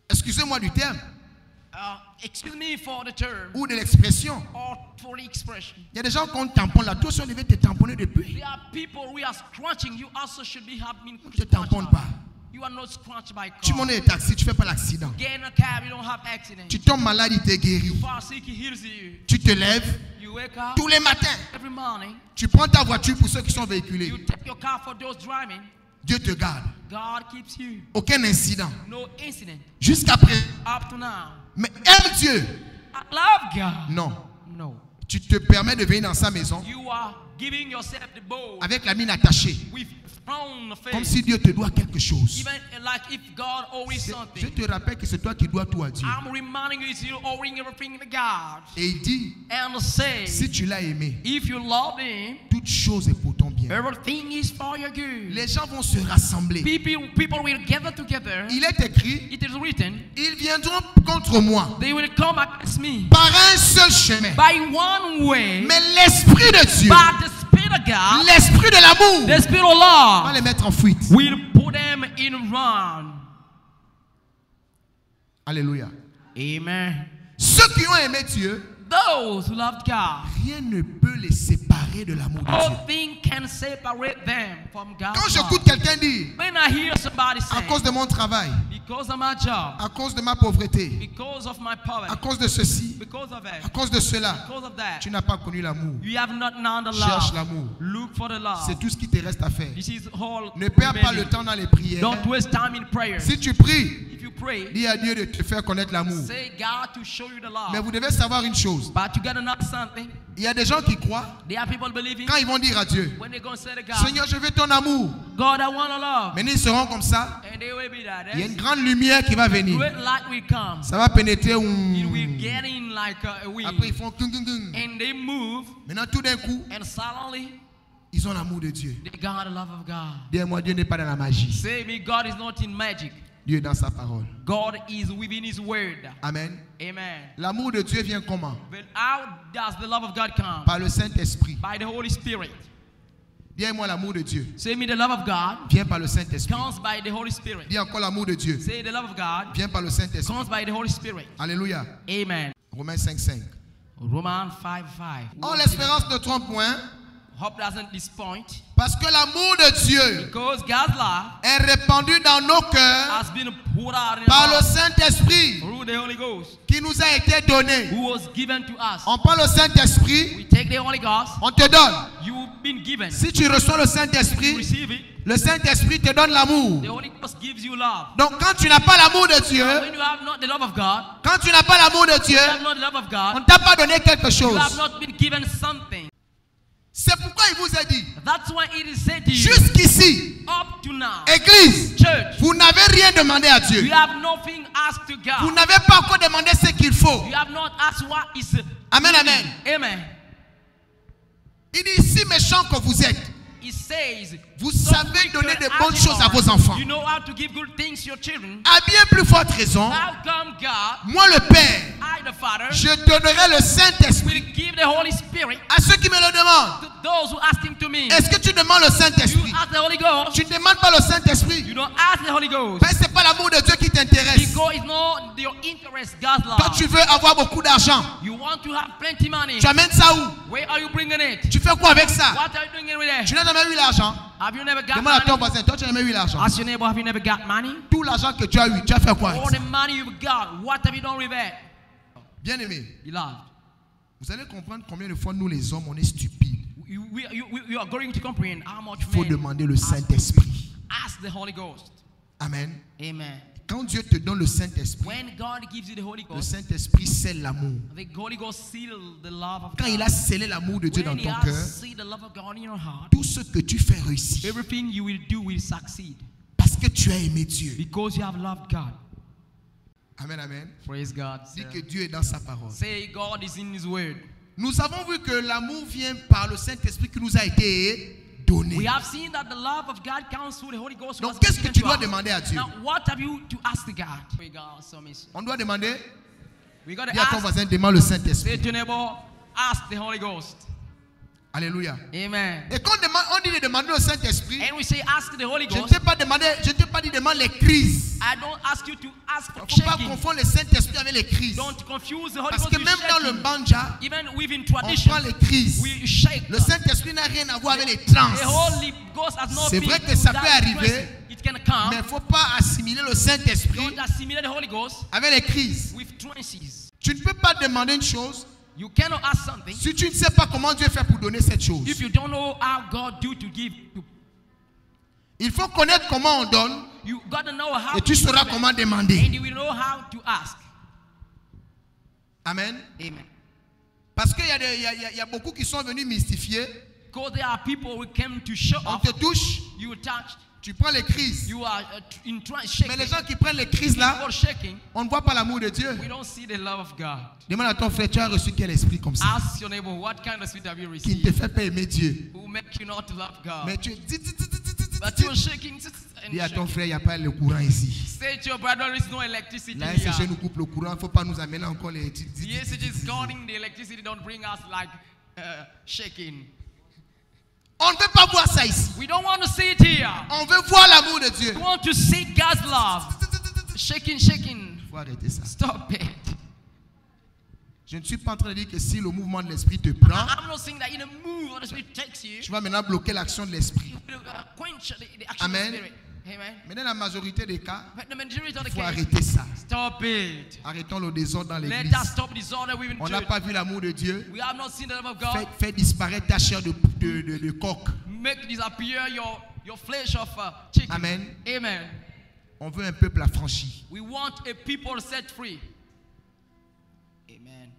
Excusez-moi du terme
Excuse me for the term
ou de l'expression.
or for the expression.
Il y a des gens qui ont tampon là. Toi, si on devait te tamponner depuis.
There are people who are scratching. You also should be having.
Ne te tamponne pas.
You are not scratched by
Tu
car.
montes les taxis, tu fais pas l'accident.
Get in a cab, you don't have accident.
Tu tombes malade, il te guérit.
Fall sick, he heals you.
Tu te lèves
You wake up
tous les matins.
every morning.
Tu prends ta voiture pour ceux qui sont véhiculés.
You take your car for those driving.
Dieu te garde.
God keeps you.
Aucun incident.
No incident
Jusqu'à présent.
up to now.
Mais aime Dieu.
I love God.
Non.
No.
Tu te permets de venir dans sa maison
You are giving yourself the bow
avec la mine attachée.
with frown
Comme
face.
si Dieu te doit quelque chose.
Even like if God owes
Je
something.
te rappelle que c'est toi qui dois tout à Dieu.
I'm reminding you, it's you owing everything to God.
Et il dit,
And say,
si tu l'as aimé,
if you love Him,
tout toute chose est pour ton bien.
Everything is for your good.
Les gens vont se rassembler.
People will gather together.
Il est écrit,
It is written,
ils viendront contre moi
they will come against me
par un seul chemin.
by one way,
Mais l'Esprit de Dieu,
but the Spirit of God,
l'Esprit de l'amour,
the Spirit of
va
love,
les mettre en fuite.
will put them in run.
Alléluia.
Amen.
Ceux qui ont aimé Dieu,
Those who loved God,
rien ne peut les séparer de l'amour de Dieu.
nothing can separate them from God's
Quand
love.
j'écoute quelqu'un dire,
When I hear somebody
à
say,
cause de mon travail,
because of my job,
à cause de ma pauvreté,
because of my poverty,
à cause de ceci,
because of
à
it,
cause de cela,
because of that,
tu n'as pas connu l'amour.
you have not known the
Cherche
love.
l'amour.
Look for the love.
C'est tout ce qui te reste à faire.
This is all.
Ne perds pas le
remaining.
temps dans les prières.
Don't waste time in prayer.
Si tu pries,
If you pray,
dis à Dieu de te faire connaître l'amour.
say God to show you the love.
Mais vous devez savoir une chose.
But you gotta know something.
Il y a des gens qui croient,
There are people believing
quand ils vont dire à Dieu,
when they're gonna say to God,
Seigneur, je veux ton amour.
God, I want a love.
Maintenant, ils seront comme ça.
And they will be that.
Il y a une grande lumière qui va venir.
Great light will come.
Ça va pénétrer.
It will get in like a
Après,
wind.
ils font gung, gung, gung.
And they move,
Maintenant, tout d'un coup,
and suddenly
ils ont l'amour de Dieu.
they got the love of God.
Dis-moi, Dieu n'est pas dans la magie.
Say me, God is not in magic.
Dieu est dans sa parole.
God is within His Word.
Amen.
Amen.
L'amour de Dieu vient comment?
But how does the love of God come?
Par le Saint-Esprit.
By the Holy Spirit.
Dis-moi, l'amour de Dieu
Say me, the love of God
vient par le Saint-Esprit.
comes by the Holy Spirit.
Dis encore, l'amour de Dieu
Say the love of God
vient par le Saint-Esprit.
comes by the Holy Spirit.
Alléluia.
Amen.
Romains 5:5.
Romans 5:5.
Oh, l'espérance ne trompe point,
Hope doesn't disappoint,
parce que l'amour de Dieu
because God's love
est répandu dans nos cœurs
has been poured out in
par
our
le
hearts
Saint-Esprit
through the Holy Ghost,
qui nous a été donné.
who was given to us.
On prend le Saint-Esprit,
We take the Holy Ghost.
on te donne.
You've been given.
Si tu reçois le
You
Saint-Esprit,
receive it.
le Saint-Esprit te donne l'amour.
The Holy Ghost gives you love.
Donc quand tu n'as pas l'amour de Dieu,
When you have not the love of God,
quand tu n'as pas l'amour de Dieu,
you have not the love of
on
God,
ne t'a pas donné quelque
you
chose.
have not been given something.
C'est pourquoi il vous a dit,
That's why it is said to you,
jusqu'ici,
up to now,
Église,
church,
vous n'avez rien demandé à Dieu.
you have nothing asked to
Vous
God.
n'avez pas encore demandé ce qu'il faut.
You have not asked what is.
Amen, amen.
Amen.
Il dit, si méchant que vous êtes,
It says,
vous
so
savez
wicked
donner de
as
bonnes
you
choses à
are,
vos enfants.
You know how to give good things to your children.
À bien plus forte raison,
How come God,
moi le Père,
I the Father,
je donnerai le Saint-Esprit
will give the Holy Spirit
à ceux qui me le demandent.
to those who ask Him to me?
Est-ce que tu demandes le
You
Saint-Esprit?
ask the Holy Ghost.
Tu ne demandes pas le Saint-Esprit.
You don't ask the Holy Ghost.
Mais ce n'est pas l'amour de Dieu qui t'intéresse.
Because it's not your interest, God's
Toi,
love.
tu veux avoir beaucoup d'argent.
You want to have plenty money.
Tu amènes ça où?
Where are you bringing it?
Tu fais quoi avec ça?
What are you doing with
Tu
it?
n'as jamais eu l'argent.
Have you never got
Demande à ton
money?
voisin, toi tu n'as jamais eu l'argent.
Ask your neighbor, have you never got money?
Tout l'argent que tu as eu, tu as fait quoi avec
All
ça?
the money you've got, what have you done with it?
Bien-aimé,
Beloved,
vous allez comprendre combien de fois nous les hommes, on est stupides.
you are going to comprehend how much
Il faut
men
demander le Saint-Esprit.
ask the Holy Ghost.
Amen.
Amen.
Quand Dieu te donne le Saint-Esprit,
When God gives you the Holy
le
Ghost,
Saint-Esprit scelle l'amour.
the Holy Ghost seals the love of
Quand il
God.
a scellé l'amour de Dieu dans
When He
ton
has
cœur,
sealed the love of God in your heart,
tout ce que tu fais réussit.
everything you will do will succeed
Parce que tu as aimé Dieu.
because you have loved God.
Amen, amen.
Praise God.
Dis
sir.
que Dieu est dans sa parole.
Say God is in His Word.
Nous avons vu que l'amour vient par le Saint-Esprit qui nous a été donné.
We have seen that the love of God comes through the Holy Ghost.
Donc
was
qu'est-ce que
given
tu
to
dois
us.
demander à Dieu?
Now, what have you to ask God? We got some issue.
On doit demander,
We got to
dis à ton
ask.
voisin, demande le
Say
Saint-Esprit.
to your neighbor, ask the Holy Ghost.
Alléluia.
Amen.
Et quand on dit de demander le Saint-Esprit,
And we say, ask the Holy
je ne
Ghost.
t'ai pas demandé, je ne t'ai pas dit demande les crises.
I don't ask you to ask for
Il ne faut pas
shaking.
confondre le Saint-Esprit avec les crises.
Don't confuse the Holy
Parce
Ghost
que
with
même dans le
shaking.
banja,
Even within
on
tradition,
prend les crises.
we shake.
Le Saint-Esprit n'a rien à voir avec les trans.
The Holy Ghost has not
C'est
been
vrai que
to
ça
that
peut arriver,
frequency. It can come.
Mais il ne faut pas assimiler le Saint-Esprit
Don't assimilate the Holy Ghost
avec les crises.
with trances.
Tu ne peux pas demander une chose
You cannot ask something
si tu ne sais pas comment Dieu fait pour donner cette chose.
if you don't know how God do to give.
Il faut connaître comment on donne
You got to know how
et tu
to
sauras
give,
comment demander.
and you will know how to ask.
Amen.
Amen.
Parce qu'il y a beaucoup qui sont venus mystifier.
Because there are people who came to show
On
off.
te touche,
You will touch.
Tu prends les crises.
you are in
Mais
shaking.
les gens qui prennent les crises là,
People shaking.
on ne voit pas l'amour de Dieu.
We don't see the love of God.
Demande à ton frère, tu as reçu quel esprit comme ça
Ask your neighbor, what kind of spirit have you
qui ne te
received?
fait pas aimer Dieu.
Who make you not to love God?
Mais tu
But you're shaking and
dis à ton
shaking.
frère, il n'y a pas le courant ici.
Say to your brother, there is no electricity
Là,
here.
SG nous coupe le courant, il ne faut pas nous amener encore les...
The ESG is guarding the electricity. Don't bring us like shaking.
On ne veut pas voir ça ici.
We don't want to see it here.
On veut voir l'amour de Dieu.
We want to see God's love. Shaking, shaking.
Il faut arrêter ça.
Stop it.
Je ne suis pas en train de dire que si le mouvement de l'esprit te prend,
I'm not saying that in a move or the spirit takes you,
tu vas maintenant bloquer l'action de l'esprit.
you will quench the action
Amen.
of the spirit. Amen.
Mais dans la majorité des cas,
But the majority of the
il faut
case,
arrêter ça.
stop it.
Arrêtons le désordre dans
Let
l'église.
us stop disorder within
On n'a
church.
pas vu l'amour de Dieu.
We have not seen the love of God.
Fais disparaître ta chair de coq.
Make disappear your flesh of chicken.
Amen.
Amen.
On veut un peuple affranchi.
We want a people set free. Amen.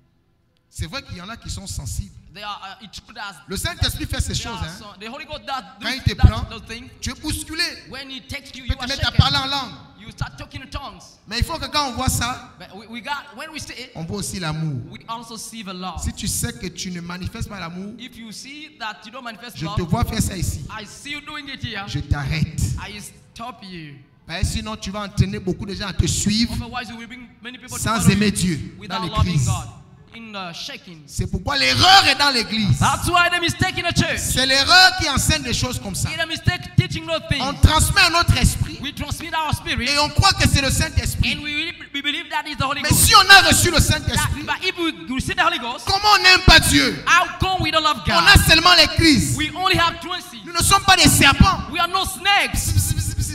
C'est vrai qu'il y en a qui sont sensibles.
They are it does.
Le Saint-Esprit fait ces
There
choses.
are
Hein.
some- the Holy Ghost does
Quand il te
those,
prend,
those things.
tu es bousculé.
When He takes you,
Tu peux
you
te
are
mettre à
shaken.
parler en langue.
You start talking in tongues.
Mais il faut que quand on voit ça,
But we got when we see it,
on voit aussi l'amour.
we also see the love.
Si tu sais que tu ne manifestes pas l'amour,
If you see that you don't manifest
je
love,
te vois faire ça ici.
I see you doing it here.
Je t'arrête.
I stop you.
Parce que sinon, tu vas entraîner beaucoup de gens à te suivre
Otherwise, you will bring many people to
sans
follow
aimer
you
Dieu dans
without
les
loving
crises.
God. In the shaking.
C'est pourquoi l'erreur est dans l'église.
That's why the mistake in the church.
C'est l'erreur qui enseigne des choses comme ça.
In a mistake teaching those things.
On transmet à notre esprit
We transmit our spirit
et on croit que c'est le Saint-Esprit.
and we believe that is the Holy
Mais
Ghost.
si on a reçu le
That,
Saint-Esprit,
but if we receive the Holy Ghost,
comment on n'aime pas Dieu?
how come we don't love
On
God?
a seulement les crises.
We only have twenty.
Nous ne sommes pas des serpents.
We are no snakes.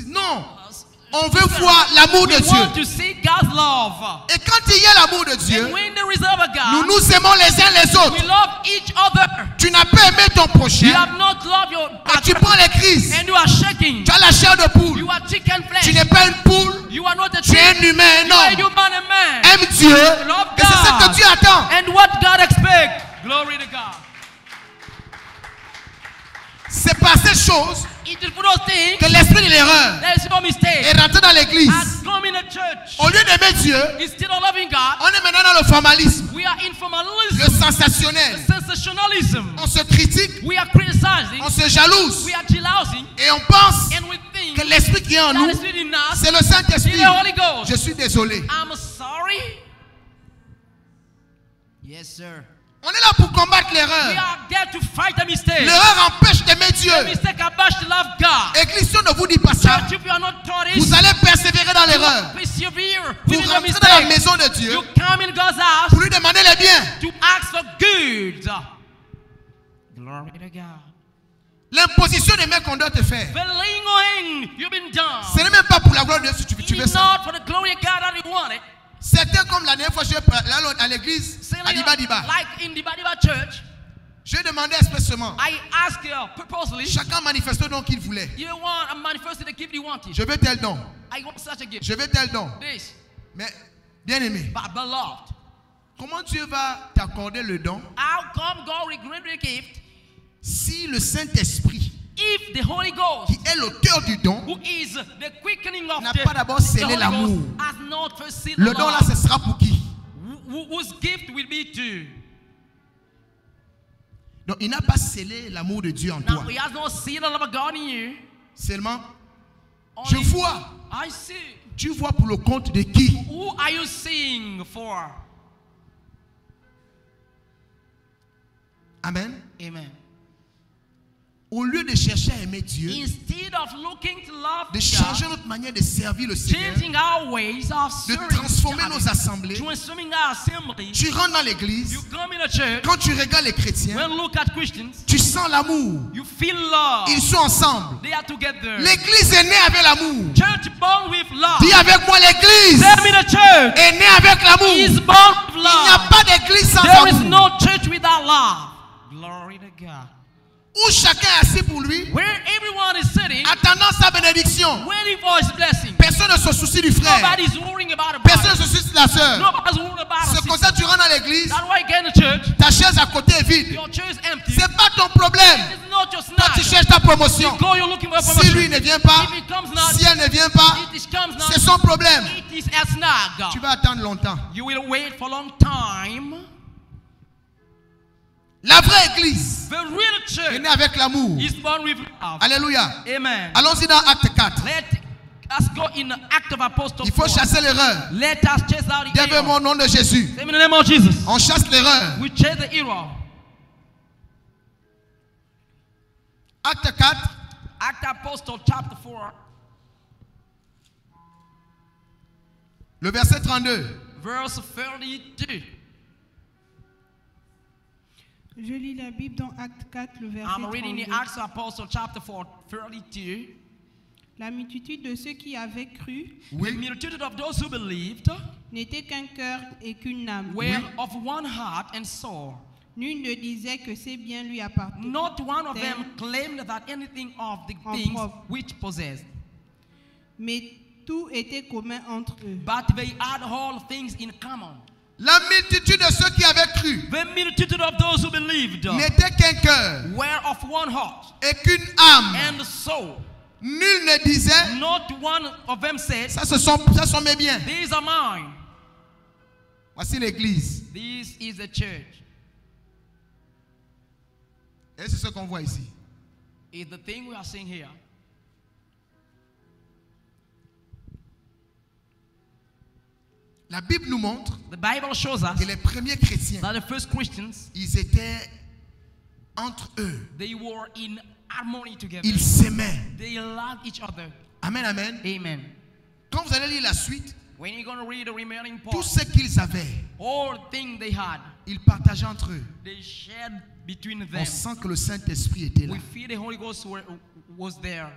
Non. On veut voir l'amour de
We want
Dieu.
to see God's love.
Et quand il y a l'amour de Dieu,
And when there is love of
nous
God,
nous aimons les uns les
we
autres.
love each other.
Tu n'as pas aimé ton
You
prochain
have not loved your
et tu prends les crises.
and you are shaking.
Tu as la chair de poule.
You are chicken
Tu
flesh.
n'es pas une poule.
You are not a
Tu es un
chicken.
humain, un
You are a
homme.
human, a man.
Aime Dieu.
Love
Et c'est ce que
God.
Dieu attend.
And what God expects. Glory to God.
C'est par ces choses
It is for those things
que l'esprit de l'erreur
there is no mistake.
est rentré dans l'église.
Has come in the church.
Au lieu d'aimer Dieu,
Instead of loving God,
on est maintenant dans le formalisme,
we are in
le
formalism,
sensationnel.
sensationalism.
On se critique,
We are criticizing.
on se jalouse
We are jealousing.
et on pense
And we think
que l'esprit qui est en
that
nous,
is within us
c'est le
is
Saint-Esprit.
the Holy Ghost.
Je suis désolé.
I'm sorry. Yes, sir.
On est là pour combattre
We
l'erreur.
are there to fight the mistake.
L'erreur empêche d'aimer Dieu.
The mistake abash to love God.
Église, si on ne vous dit pas ça,
Church, if you are not taught it,
vous allez persévérer dans l'erreur.
persevere
Vous
within the
rentrez dans la
mistake.
maison de Dieu
You come in God's house
pour lui demander les biens.
to ask for good. Glory to God.
L'imposition des mains qu'on doit te faire,
The laying on you've been done.
ce n'est même pas pour la gloire de Dieu si tu veux
It's
ça.
not for the glory of God that you want it.
Certains, comme la dernière fois, je suis allé à l'église,
Say
à Diba Diba.
like in Diba Diba Church,
Je demandais expressément.
I asked purposely,
Chacun manifestait donc qu'il voulait.
you want a manifest the gift you wanted.
Je veux tel don.
I want such a gift.
Je veux tel don.
This,
Mais, bien aimé,
but beloved,
comment Dieu va t'accorder le don
how come God will grant the gift
si le Saint-Esprit,
if the Holy Ghost,
qui est l'auteur du don,
who is the quickening of
n'a
the,
pas d'abord
the
scellé
Holy
l'amour?
Ghost, has not first seen
Le
the
don là,
love,
ce sera pour qui?
whose gift will be to?
Donc, il n'a pas scellé l'amour de Dieu en
Now,
toi.
he has not seen the love of God in you.
Seulement, je
Only,
vois.
I see.
Tu vois pour le compte de qui?
Who are you seeing for?
Amen.
Amen.
Au lieu de chercher à aimer Dieu,
Instead of looking to love
de
God,
changer notre manière de servir le Seigneur,
changing our ways of
de
serving
transformer
God,
nos assemblées,
transforming our assembly,
tu rentres dans l'église,
you come in a church,
quand tu regardes les chrétiens,
when you look at Christians,
tu sens l'amour.
you feel love.
Ils sont ensemble.
They are together.
L'église est née avec l'amour.
Church born with love.
Dis avec moi, l'église
Tell me the church
est née avec
is
l'amour.
born with
Il n'y a
love.
pas d'église sans
There is
amour.
no church without love. Glory to God.
Où chacun est assis pour lui,
Where everyone is sitting,
attendant sa bénédiction.
waiting for his blessing.
Personne Personne ne se soucie du frère.
Nobody's worrying about a
Personne
brother.
ne se soucie de la sœur.
Nobody's worrying about a
C'est
sister.
comme ça que tu rentres dans l'église,
That's why you get in the church.
ta chaise à côté est vide.
Your chair is empty.
C'est pas ton problème.
It's not your
Toi, tu
snag.
cherches ta promotion.
You go, you're looking for a
Si
promotion.
lui ne vient pas,
If he comes not,
si elle ne vient pas,
it comes not,
c'est son problème.
it is a snag.
Tu vas attendre longtemps.
You will wait for a long time.
La vraie église
The real
est
church
née avec l'amour.
is born with love.
Alléluia.
Amen.
Allons-y dans Acte 4.
Let us go in the act of Apostle
Il faut
Paul.
chasser l'erreur.
Let us chase out the
Dieu veut
error.
mon nom de Jésus.
Say in the name of Jesus.
On chasse l'erreur.
We chase the error.
Acte 4,
Act of Apostle chapter 4,
le verset 32.
verse 32.
Je lis la Bible dans Acte 4, le verset
I'm reading the
32.
Acts of Apostle chapter 4, 32.
La multitude de ceux qui avaient cru
The
Oui.
multitude of those who believed
n'était qu'un cœur et qu'une âme.
were of one heart and soul.
Nul ne disait que ses biens lui appartenaient.
Not one of them claimed that anything of the things
propre.
which possessed,
Mais tout était commun entre eux.
but they had all things in common.
La multitude de ceux qui avaient cru
The multitude of those who believed
n'était qu'un cœur
were of one heart
et qu'une âme.
and soul.
Nul ne disait,
Not one of them said,
ça sont mes biens.
these are mine.
Voici l'église.
This is the church.
Et c'est ce qu'on voit ici.
Is the thing we are seeing here.
La Bible nous montre
The Bible shows us
que les premiers chrétiens,
that the first Christians,
ils étaient entre eux.
they were in harmony together.
Ils s'aimaient.
They loved each other.
Amen, amen.
Amen.
Quand vous allez lire la suite,
When you're going to read the remaining
tout
part,
ce qu'ils avaient,
all things they had,
ils partageaient entre eux.
they shared between
On
them.
sent que le Saint-Esprit était là.
We feel the Holy Ghost was there.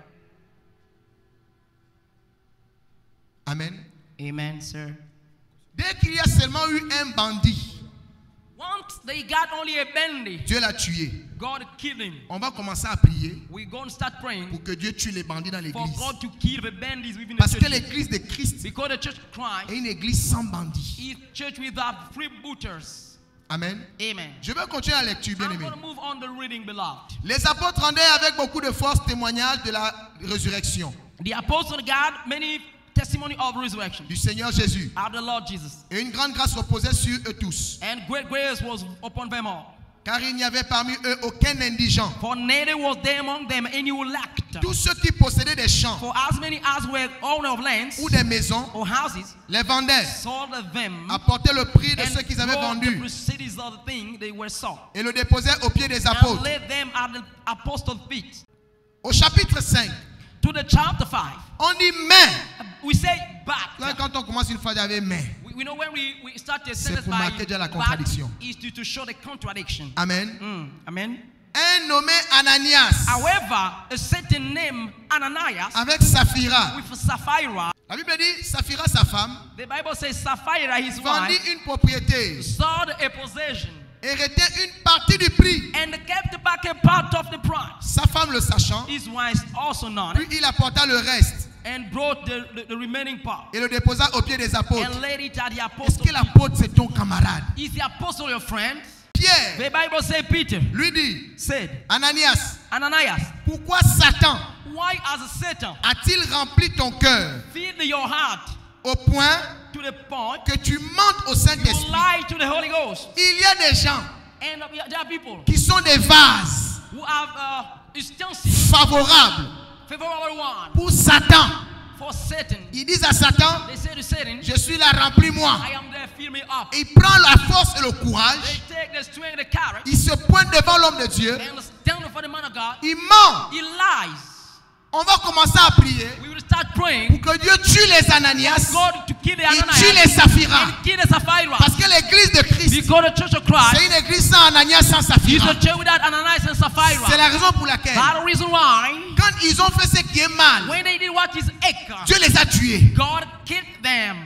Amen.
Amen, sir.
Dès qu'il y a seulement eu un bandit,
Once they got only a bandit,
Dieu l'a tué.
God killed him.
On va commencer à prier
We're going to start praying
pour que Dieu tue les bandits dans
for
l'église.
God to kill the bandits within the
Parce que
church.
l'église de Christ
Because the church of Christ
est une église sans bandits.
is church without freebooters.
Amen.
Amen.
Je vais continuer la lecture, bien
I'm
aimé.
going to move on the reading, beloved.
Les apôtres rendaient avec beaucoup de force témoignage de la résurrection
The apostle got many testimony of resurrection
du Seigneur Jésus.
of the Lord Jesus.
Et une grande grâce reposait sur eux tous.
And great grace was upon them all.
Car il n'y avait parmi eux aucun indigent.
For neither was there among them any who lacked.
Tous ceux qui possédaient des champs
For as many as were owners of lands
ou des maisons
or houses
les vendaient,
sold them
apportaient le prix de
and
ce qu'ils avaient
brought the
vendu
proceeds of the thing they were sold
et le déposaient aux pieds des
and
apôtres.
laid them at the apostles' feet.
Au chapitre 5,
To the chapter 5,
on dit mais.
we say
Là,
but.
quand on commence une fois, il y avait mais.
We know when we start a
C'est
sentence
pour
by
marquer déjà la
but
contradiction.
is to show the contradiction.
Amen.
Amen.
Un nommé Ananias
However, a certain name Ananias
avec Saphira.
with Sapphira,
La Bible dit Saphira, sa femme,
the Bible says Sapphira, his
vendit
wife,
une propriété,
sold a possession
hérétait une partie du prix.
and kept back a part of the price.
Sa femme le sachant,
His wife also known
puis il apporta le reste
and brought the remaining part
et le déposa aux pieds des apôtres.
and laid it at the
Est-ce
apostle.
que l'apôtre c'est ton camarade?
Is the apostle your friend?
Pierre
The Bible says Peter
lui dit,
said,
Ananias,
Ananias,
pourquoi Satan
why has Satan
a-t-il rempli ton cœur
filled your heart
au point
to the point
que tu mentes au
you
Saint-Esprit?
lie to the Holy Ghost?
Il y a des gens
And there are people
qui sont des vases
who have instances,
favorables
favorable one
pour Satan.
for Satan.
Ils disent à Satan,
They say to Satan,
je suis là, remplis-moi.
I am there, fill me up.
Il prend la force et le
They
courage.
take the strength, the courage,
Il se pointe devant l'homme de Dieu.
and stand before the man of God.
Il ment.
He lies.
On va commencer à prier
We will start praying
pour que Dieu tue les Ananias
God to kill the
et tue
Ananias
les Saphira.
and kill the Sapphira.
Parce que l'église de Christ,
Because the church of
c'est
Christ
une église sans Ananias, sans
is
Saphira.
a church without Ananias and
C'est
Sapphira.
la raison pour laquelle,
That's the reason why
quand ils ont fait ce qui est mal,
when they did what is ick,
Dieu les a tués.
God killed them.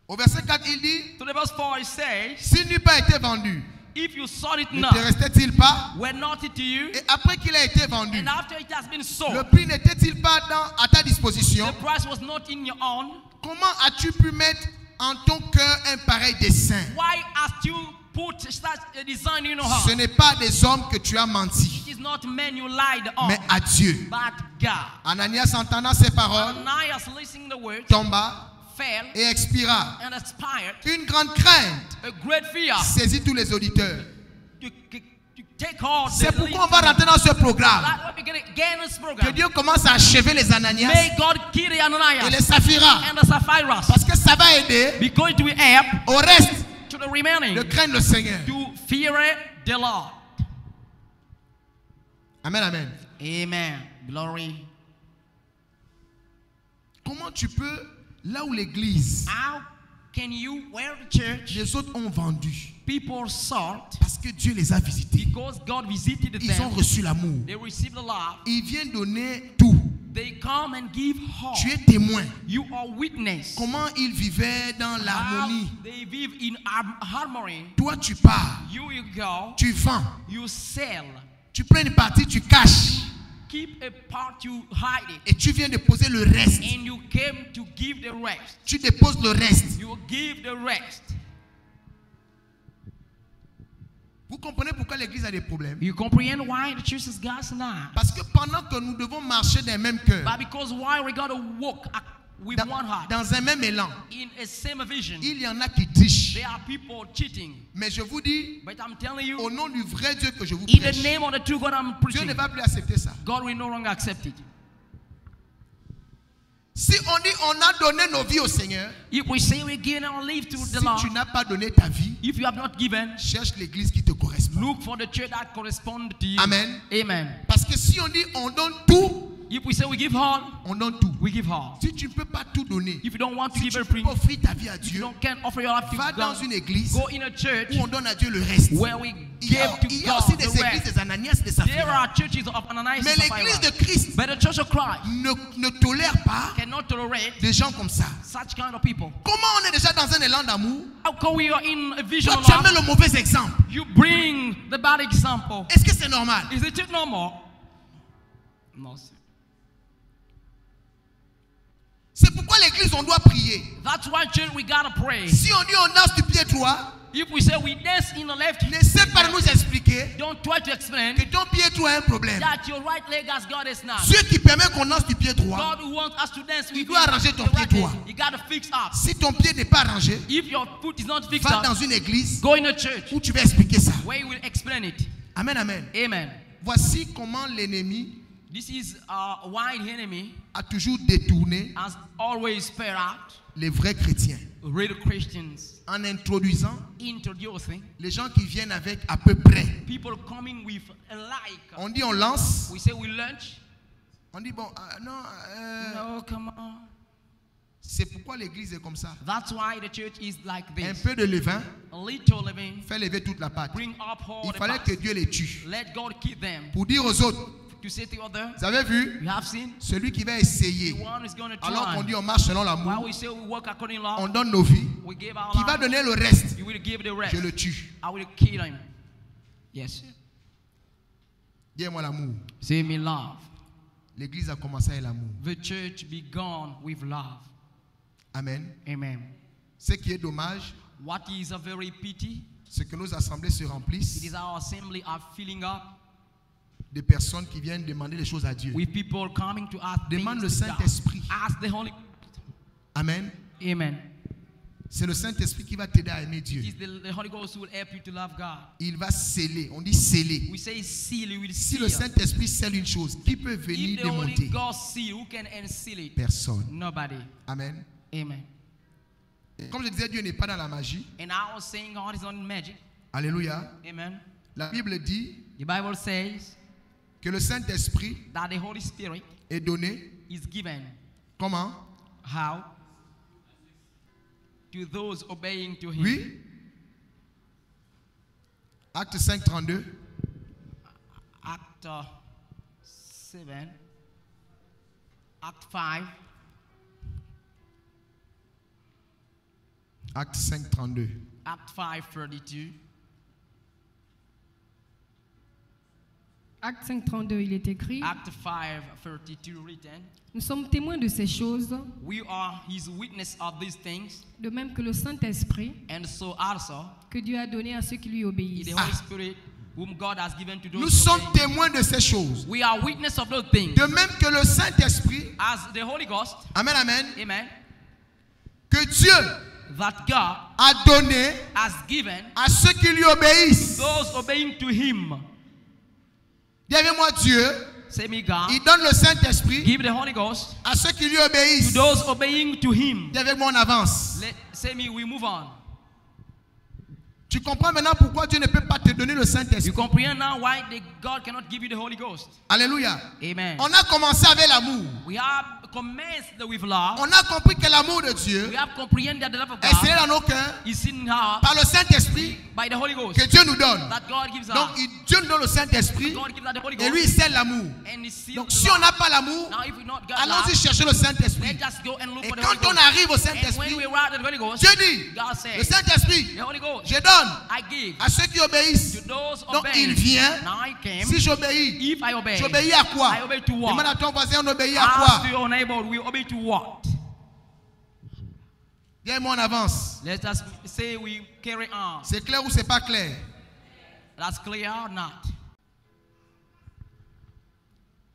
Au verset 4, il dit,
To the verse 4 it says,
s'il n'eût pas été vendu,
If you saw it
ne
not,
te restait-il pas?
were not it to you?
Et après qu'il a été vendu,
And after it has been
le
sold,
prix n'était-il pas à ta disposition?
the price was not in your own.
Comment as-tu pu mettre en ton cœur un pareil dessein?
Why hast you put such a design in your
Ce
heart?
n'est pas des hommes que tu as menti,
It is not men you lied on,
mais à Dieu.
but God.
Ananias, entendant ces paroles,
Ananias, listening the word,
tomba
fell
et expira.
and expired.
Une grande crainte
A great fear
saisit tous les auditeurs.
to take hold.
C'est pourquoi on va rentrer dans ce programme.
That's why we're going to gain this
Que
program.
Dieu commence à achever les Ananias
May God kill the
et les
Ananias
Saphiras.
and the Sapphires.
Parce que ça va aider
Because it will help
au reste
to the remaining
de craindre le Seigneur.
to fear the Lord.
Amen, amen.
Amen. Glory.
Comment tu peux, là où l'église,
How can you, where the church,
les autres ont vendu,
people sought
parce que Dieu les a visités.
because God visited
Ils ont
them.
reçu l'amour.
They received the love.
Ils viennent donner tout.
They come and give hope.
Tu es témoin.
You are witness.
Comment ils vivaient dans
How
l'harmonie.
they live in harmony.
Toi, tu pars,
You go,
tu vends,
you sell.
tu prends une partie, tu caches.
Keep a part, you hide it.
Et tu viens déposer le reste.
And you came to give the rest.
Tu déposes le reste.
You give the rest.
Vous comprenez pourquoi l'église a des problèmes?
You comprehend why the church is God's now?
Parce que pendant que nous devons marcher d'un même cœur,
But because why we got to walk with one heart,
dans un même élan,
in a same vision,
il y en a qui trichent.
there are people cheating.
Mais je vous dis,
But I'm telling
au
you,
nom du vrai Dieu que je vous
in the
prêche,
name of the true God I'm
Dieu ne
preaching,
va plus accepter ça.
God will no longer accept it.
Si on dit on a donné nos vies au Seigneur,
If we say we give our life to
si
the Lord,
tu n'as pas donné ta vie,
if you have not given,
cherche l'église qui te correspond.
look for the church that corresponds to you.
Amen.
Amen.
Parce que si on dit on donne tout,
If we say we give all,
on donne tout.
we give all.
Si tu ne peux pas tout donner,
If you don't want to
si
give
tu ne
everything,
peux pas offrir ta vie à
if you
Dieu,
can't offer your life to
va dans
God,
une église
go in a church
où on donne à Dieu le reste.
where we
Il y a,
give to
il y a aussi
God
des
the
églises
rest.
des Ananias, des
There
Saphiras.
are churches of Ananias
Mais
and
l'église de
Sapphira,
Christ
but the church of Christ
ne tolère pas
cannot tolerate
des gens comme ça.
such kind of people.
Comment on est déjà dans un élan d'amour?
How come we are in a vision
Toi,
of
tu amènes
love?
le mauvais exemple.
You bring the bad example.
Est-ce que c'est normal?
Is it normal? No, sir.
C'est pourquoi l'église, on doit prier.
That's why, church, we gotta pray.
Si on dit on danse du pied droit,
If we say we dance in the left,
n'essaie pas de nous expliquer
don't try to explain
que ton pied droit a un problème.
that your right leg has got a snap.
Dieu qui permet qu'on danse du pied droit,
God who wants us to dance with
doit arranger ton
the
pied
right leg,
droit.
you gotta fix up.
si ton pied n'est pas arrangé,
If your foot is not fixed
va
up,
dans une église
go in a church
où tu vas expliquer ça.
where you will explain it.
Amen, amen.
Amen.
Voici comment l'ennemi
This is why the enemy
a toujours détourné
has always spared out
les vrais chrétiens
real Christians,
en introduisant
introducing
les gens qui viennent avec à peu près.
people coming with a like.
On dit on lance,
We say we lunch.
on dit bon,
No, come on.
c'est pourquoi l'église est comme ça.
That's why the church is like
Un
this.
peu de levain
A little living,
fait lever toute la pâte.
bring up all
Il
the
fallait
past.
que Dieu les tue.
Let God keep them.
Pour dire aux autres,
To say to others,
vous avez vu,
you have seen
celui qui va
the
essayer,
one is going to
alors qu'on
try.
dit on marche selon
While
l'amour,
we say we work according to
on
law,
donne nos vies,
we give our
qui va
life.
donner le reste,
You will give the rest.
je le tue.
I will kill him. Yes.
Dis-moi l'amour.
Say me love.
L'église a commencé avec l'amour.
The church began with love.
Amen.
Amen.
Ce qui est dommage,
What is a very pity?
c'est que nos assemblées se
It
remplissent
is our assembly are filling up
de personnes qui viennent demander des choses à Dieu.
with people coming to ask
Demande le
things to God.
Saint-Esprit.
Ask the Holy.
Amen.
Amen.
C'est le Saint-Esprit qui va t'aider à aimer
It
Dieu.
is the Holy Ghost who will help you to love God.
Il va sceller. On dit sceller.
We say seal, you will
Si le
seal.
Saint-Esprit scelle une chose, qui peut
If
venir
the Holy
démonter?
Ghost seal, who can unseal it?
Personne.
Nobody.
Amen.
Amen.
Comme je disais, Dieu n'est pas dans la magie.
And I was saying God is not in magic.
Alléluia.
Amen.
La Bible dit
The Bible says
que le Saint-Esprit
that the Holy Spirit
est donné.
is given.
Comment?
How? To those obeying to Him.
Oui. Acte 5, 32.
Act 7. Act 5.
Acte 5, 32.
Act 5, 32.
Acte 5:32, il est écrit,
Act 5:32 written,
nous sommes témoins de ces choses,
we are his witness of these things,
de même que le Saint-Esprit
and so also
que Dieu a donné à ceux qui lui obéissent.
the Holy Spirit whom God has given to those
Nous
who
sommes
obey.
témoins de ces choses.
We are witness of those things.
De même que le Saint-Esprit,
As the Holy Ghost,
amen, amen,
amen,
que Dieu
that God
a donné
has given
à ceux qui lui obéissent.
those obeying to him.
Dis avec moi, Dieu,
Say me God,
il donne le Saint-Esprit
give the Holy Ghost
à ceux qui lui
to
obéissent.
those obeying to him.
Dis avec moi, on avance.
Say me, we move on.
Tu comprends maintenant pourquoi Dieu ne peut pas te donner le
You
Saint-Esprit.
comprehend now why God cannot give you the Holy Ghost.
Alléluia.
Amen.
On a commencé avec l'amour.
We have commenced with love.
On a compris que l'amour de Dieu
We have comprehended the love of
est scellé
God
dans nos cœurs
is in our
par le Saint-Esprit
by the Holy Ghost
que Dieu nous donne.
that God gives
Donc
us.
Dieu nous donne le Saint-Esprit
God gives us the Holy
et lui il
Ghost
scelle l'amour.
and he seals
Donc
the
si on
love.
n'a pas l'amour,
Now if we not got
allons-y
love,
chercher le Saint-Esprit.
let's just go and look
Et
for the Holy
quand on
Ghost.
arrive au
And
Saint-Esprit,
when we arrive at the Holy Ghost,
Dieu dit,
God
le
says,
Saint-Esprit,
the Holy Ghost,
je donne
I give
à ceux qui obéissent.
to those
Donc il
obeying.
vient.
Now I came.
Si j'obéis,
If I obey,
j'obéis à quoi?
I obey to what?
Demande à ton voisin, on obéit à
Ask
quoi?
your neighbor, we obey to what?
Viens-moi en avance.
Let us say we carry on.
C'est clair ou c'est pas clair?
That's clear or not?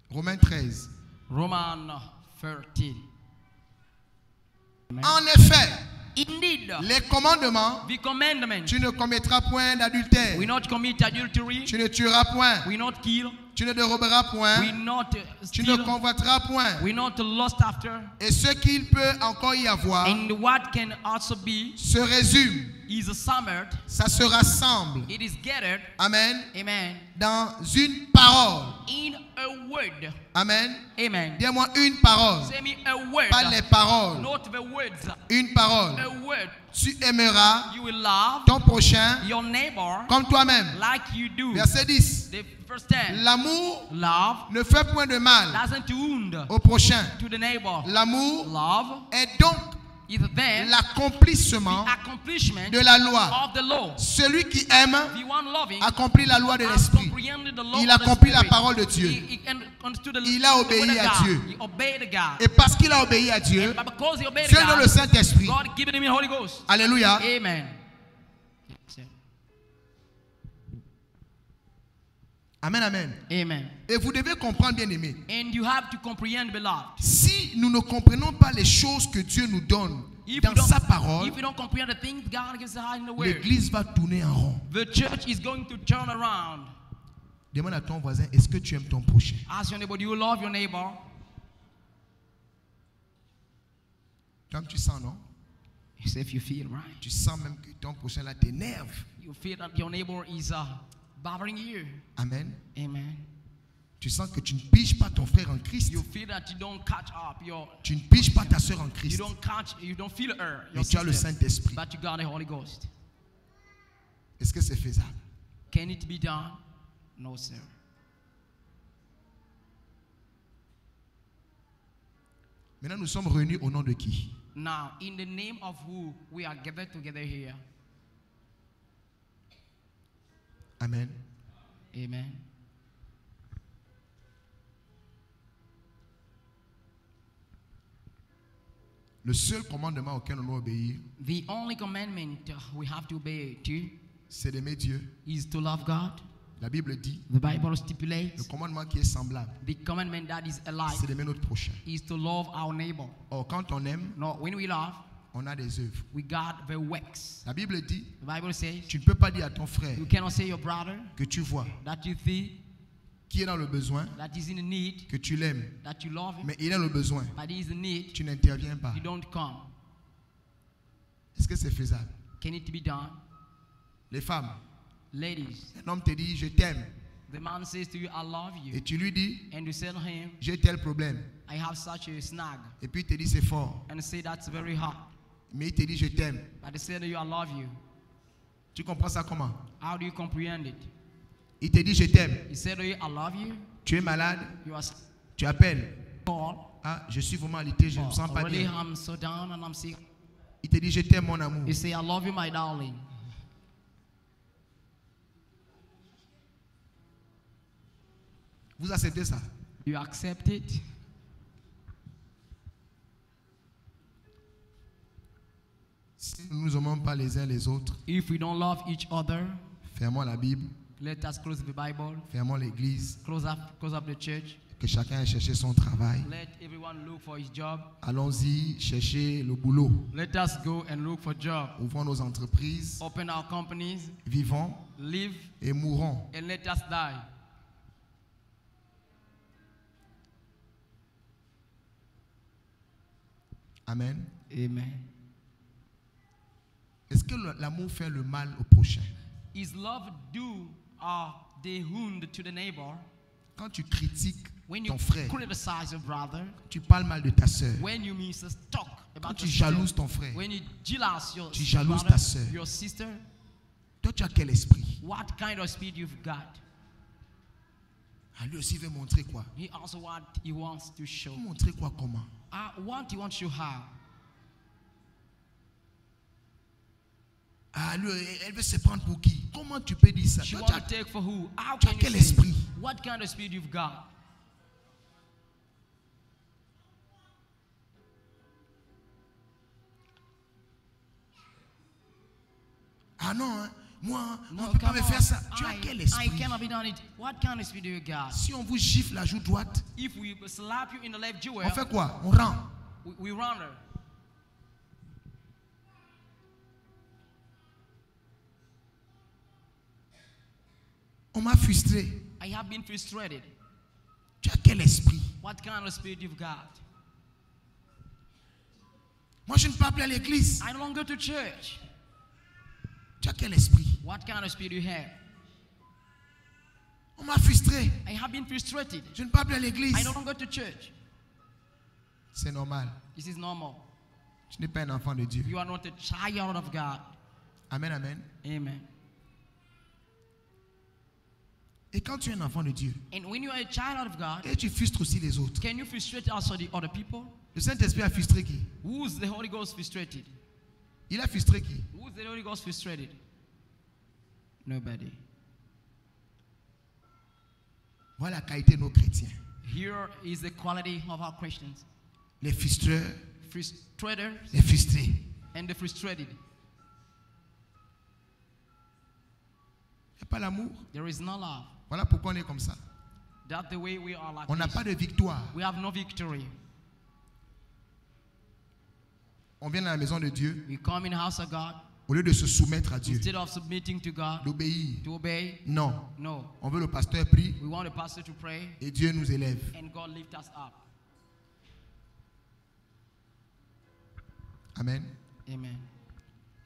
Romains 13.
Romans 13.
En effet,
Indeed,
les commandements,
the commandment,
tu ne commettras point d'adultère,
we not commit adultery,
tu ne tueras point,
we not kill,
tu ne déroberas
we
point,
not
tu ne
steal,
convoiteras point.
we not lust after,
Et ce qu'il peut encore y avoir
and what can also be
se résume,
is summed,
ça se rassemble,
it is gathered,
amen,
amen,
dans une parole.
in a word,
Amen.
amen.
Dis-moi une parole,
Say me a word,
pas les paroles,
not the words,
une parole.
a word.
Tu aimeras
You will love
ton prochain
your neighbor
comme toi-même.
like you do.
Verset 10.
The first 10,
L'amour
love
ne fait point de mal
doesn't wound
au prochain.
to the neighbor.
L'amour
Love
est donc
is then
l'accomplissement
the accomplishment
de la loi.
of the law.
Celui qui aime
The one loving
accomplit la loi de
has
l'esprit.
comprehended the law
Il
of the
accomplit la
Spirit.
parole de Dieu.
He understood the
Il a
the
obéi
word of
à
God.
Dieu.
He obeyed God.
Et parce qu'il a obéi à Dieu,
But because he obeyed
Dieu donne le
God,
Saint-Esprit.
God given him the Holy Ghost.
Alléluia.
Amen.
Amen, amen.
Amen.
Et vous devez comprendre, bien aimé,
And you have to comprehend, beloved.
si nous ne comprenons pas les choses que Dieu nous donne dans sa parole,
if you don't comprehend the things God gives us in the word,
l'église va tourner en rond.
the church is going to turn around.
Demande à ton voisin, est-ce que tu aimes ton prochain?
Ask your neighbor, do you love your neighbor?
Comme tu sens, non?
Yes, if you feel right.
Tu sens même que ton prochain là t'énerve.
You feel that your neighbor is bothering you.
Amen.
Amen.
Tu sens que tu ne piges pas ton frère en Christ.
You feel that you don't catch up your,
Tu ne piges pas ta soeur en
you
Christ.
don't feel her, your
Mais tu as le
sister,
Saint-Esprit.
but you got the Holy Ghost.
Est-ce que c'est faisable?
Can it be done? No, sir.
Maintenant, nous sommes réunis au nom de qui?
Now, in the name of who we are gathered together here.
Amen.
Amen.
Le seul commandement auquel on doit obéir,
The only commandment we have to obey to
c'est d'aimer Dieu.
is to love God.
La Bible dit,
The Bible
le
stipulates
commandement qui est semblable,
the commandment that is alike
c'est d'aimer notre prochain.
is to love our neighbor.
Or, quand on aime,
No, when we love,
on a des œuvres.
we got the works.
La Bible dit,
The Bible says
tu ne peux pas dire à ton frère
you cannot say your brother
que tu vois,
that you see
qui est dans le besoin,
that is in need,
que tu l'aimes,
that you love him,
mais il est dans le besoin.
but he is in need,
Tu n'interviens pas.
you don't come.
Est-ce que c'est faisable?
Can it be done?
Les femmes,
Ladies,
un homme te dit, je t'aime.
the man says to you, I love you.
Et tu lui dis,
And you say to him,
j'ai tel problème.
I have such a snag.
Et puis il te dit, c'est fort.
And you say, that's very hard.
Mais il te dit, je t'aime.
But they say to you, I love you.
Tu comprends ça comment?
How do you comprehend it?
Il te dit, je t'aime.
He said to you, I love you.
Tu es malade,
You are
tu appelles.
tall.
Ah, je suis vraiment alité, je ne me sens pas
Already
bien.
I'm so down and I'm sick.
Il te dit, je t'aime, mon amour.
You say, I love you, my darling.
Vous acceptez ça?
You accept it?
Si nous ne nous aimons pas les uns les autres,
If we don't love each other,
fermons la Bible,
let us close the Bible,
fermons l'église,
close up the church.
que chacun aille chercher son travail.
Let everyone look for his job.
Allons-y chercher le boulot.
Let us go and look for job.
Ouvrons nos entreprises,
Open our companies,
vivons
live,
et mourons.
and let us die.
Amen.
Amen.
Est-ce que l'amour fait le mal au prochain?
Is love do the wound to the neighbor?
Quand tu critiques
When you
ton frère,
criticize your brother,
tu parles mal de ta sœur.
when you talk
Quand
about
tu
your sister,
jalouses ton frère,
when you jealous your
Tu jalouses
brother,
ta sœur.
your sister,
toi tu as quel esprit?
what kind of spirit you've got?
Ah, lui aussi veut montrer quoi?
He also what he wants to show.
Montrer quoi comment?
What he wants to have.
Ah, lui, elle veut se prendre pour qui? Comment tu peux dire ça?
She
Toi,
want
tu as-
to take for who? How
tu as
can
quel
you say?
esprit?
What kind of spirit you've got?
Ah non, hein, moi,
No,
on ne peut pas
come
me
on.
faire ça. Tu as quel
I
esprit?
cannot be done it. What kind of spirit do you got?
Si on vous gifle la joue droite,
If we slap you in the left jewel,
on fait quoi? On rend.
we run her.
On m'a frustré.
I have been frustrated.
Tu as quel esprit?
What kind of spirit you've got?
Moi, je ne peux plus à l'église.
I don't go to church.
Tu as quel esprit?
What kind of spirit do you have?
On m'a frustré.
I have been frustrated.
Je ne peux plus à l'église.
I don't go to church.
C'est normal.
This is normal.
Tu n'es pas un enfant de Dieu.
You are not a child of God.
Amen, amen.
Amen.
Et quand tu es un enfant de Dieu,
And when you are a child of God,
et tu frustres aussi les autres.
can you frustrate also the other people?
Le Saint-Esprit a frustré qui?
Who's the Holy Ghost frustrated?
Il a frustré qui?
Who's the Holy Ghost frustrated? Nobody.
Voilà la qualité de nos chrétiens.
Here is the quality of our Christians.
Les frustreurs,
Frustrators
les frustrés.
and the frustrated.
Il n'y a pas l'amour.
There is no love.
Voilà pourquoi on est comme ça.
That's the way we are like
On n'a
this.
pas de victoire.
We have no victory.
On vient dans la maison de Dieu.
We come in the house of God.
Au lieu de se soumettre à Dieu,
Instead of submitting to God,
d'obéir.
to obey,
Non.
no.
On veut le pasteur prie
We want the pastor to pray
et Dieu nous élève.
and God lift us up.
Amen.
Amen.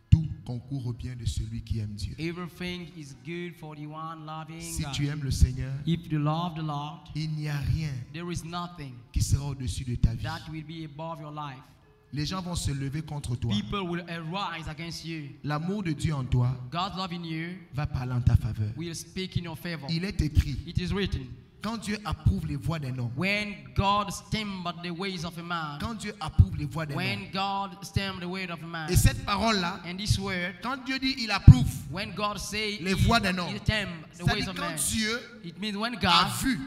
Tout concourt au bien de celui qui aime Dieu.
Everything is good for the one loving
Si
God.
tu aimes le Seigneur,
If you love the Lord,
il n'y a rien
there is nothing
qui sera au-dessus de ta vie.
that will be above your life.
Les gens vont se lever contre toi.
People will arise against you.
L'amour de Dieu en toi
God's love in you
va parler en ta faveur.
will speak in your favor.
Il est écrit,
It is written,
quand Dieu approuve les voies d'un homme,
when God stemmed the ways of a man,
quand Dieu approuve les voies d'un homme,
when God stemmed the way of a man,
et cette parole-là,
and this word,
quand Dieu dit il approuve,
when God say
les voies d'un homme,
he stemmed the
c'est-à-dire
ways of
quand
man,
Dieu
it means when
a
God
vu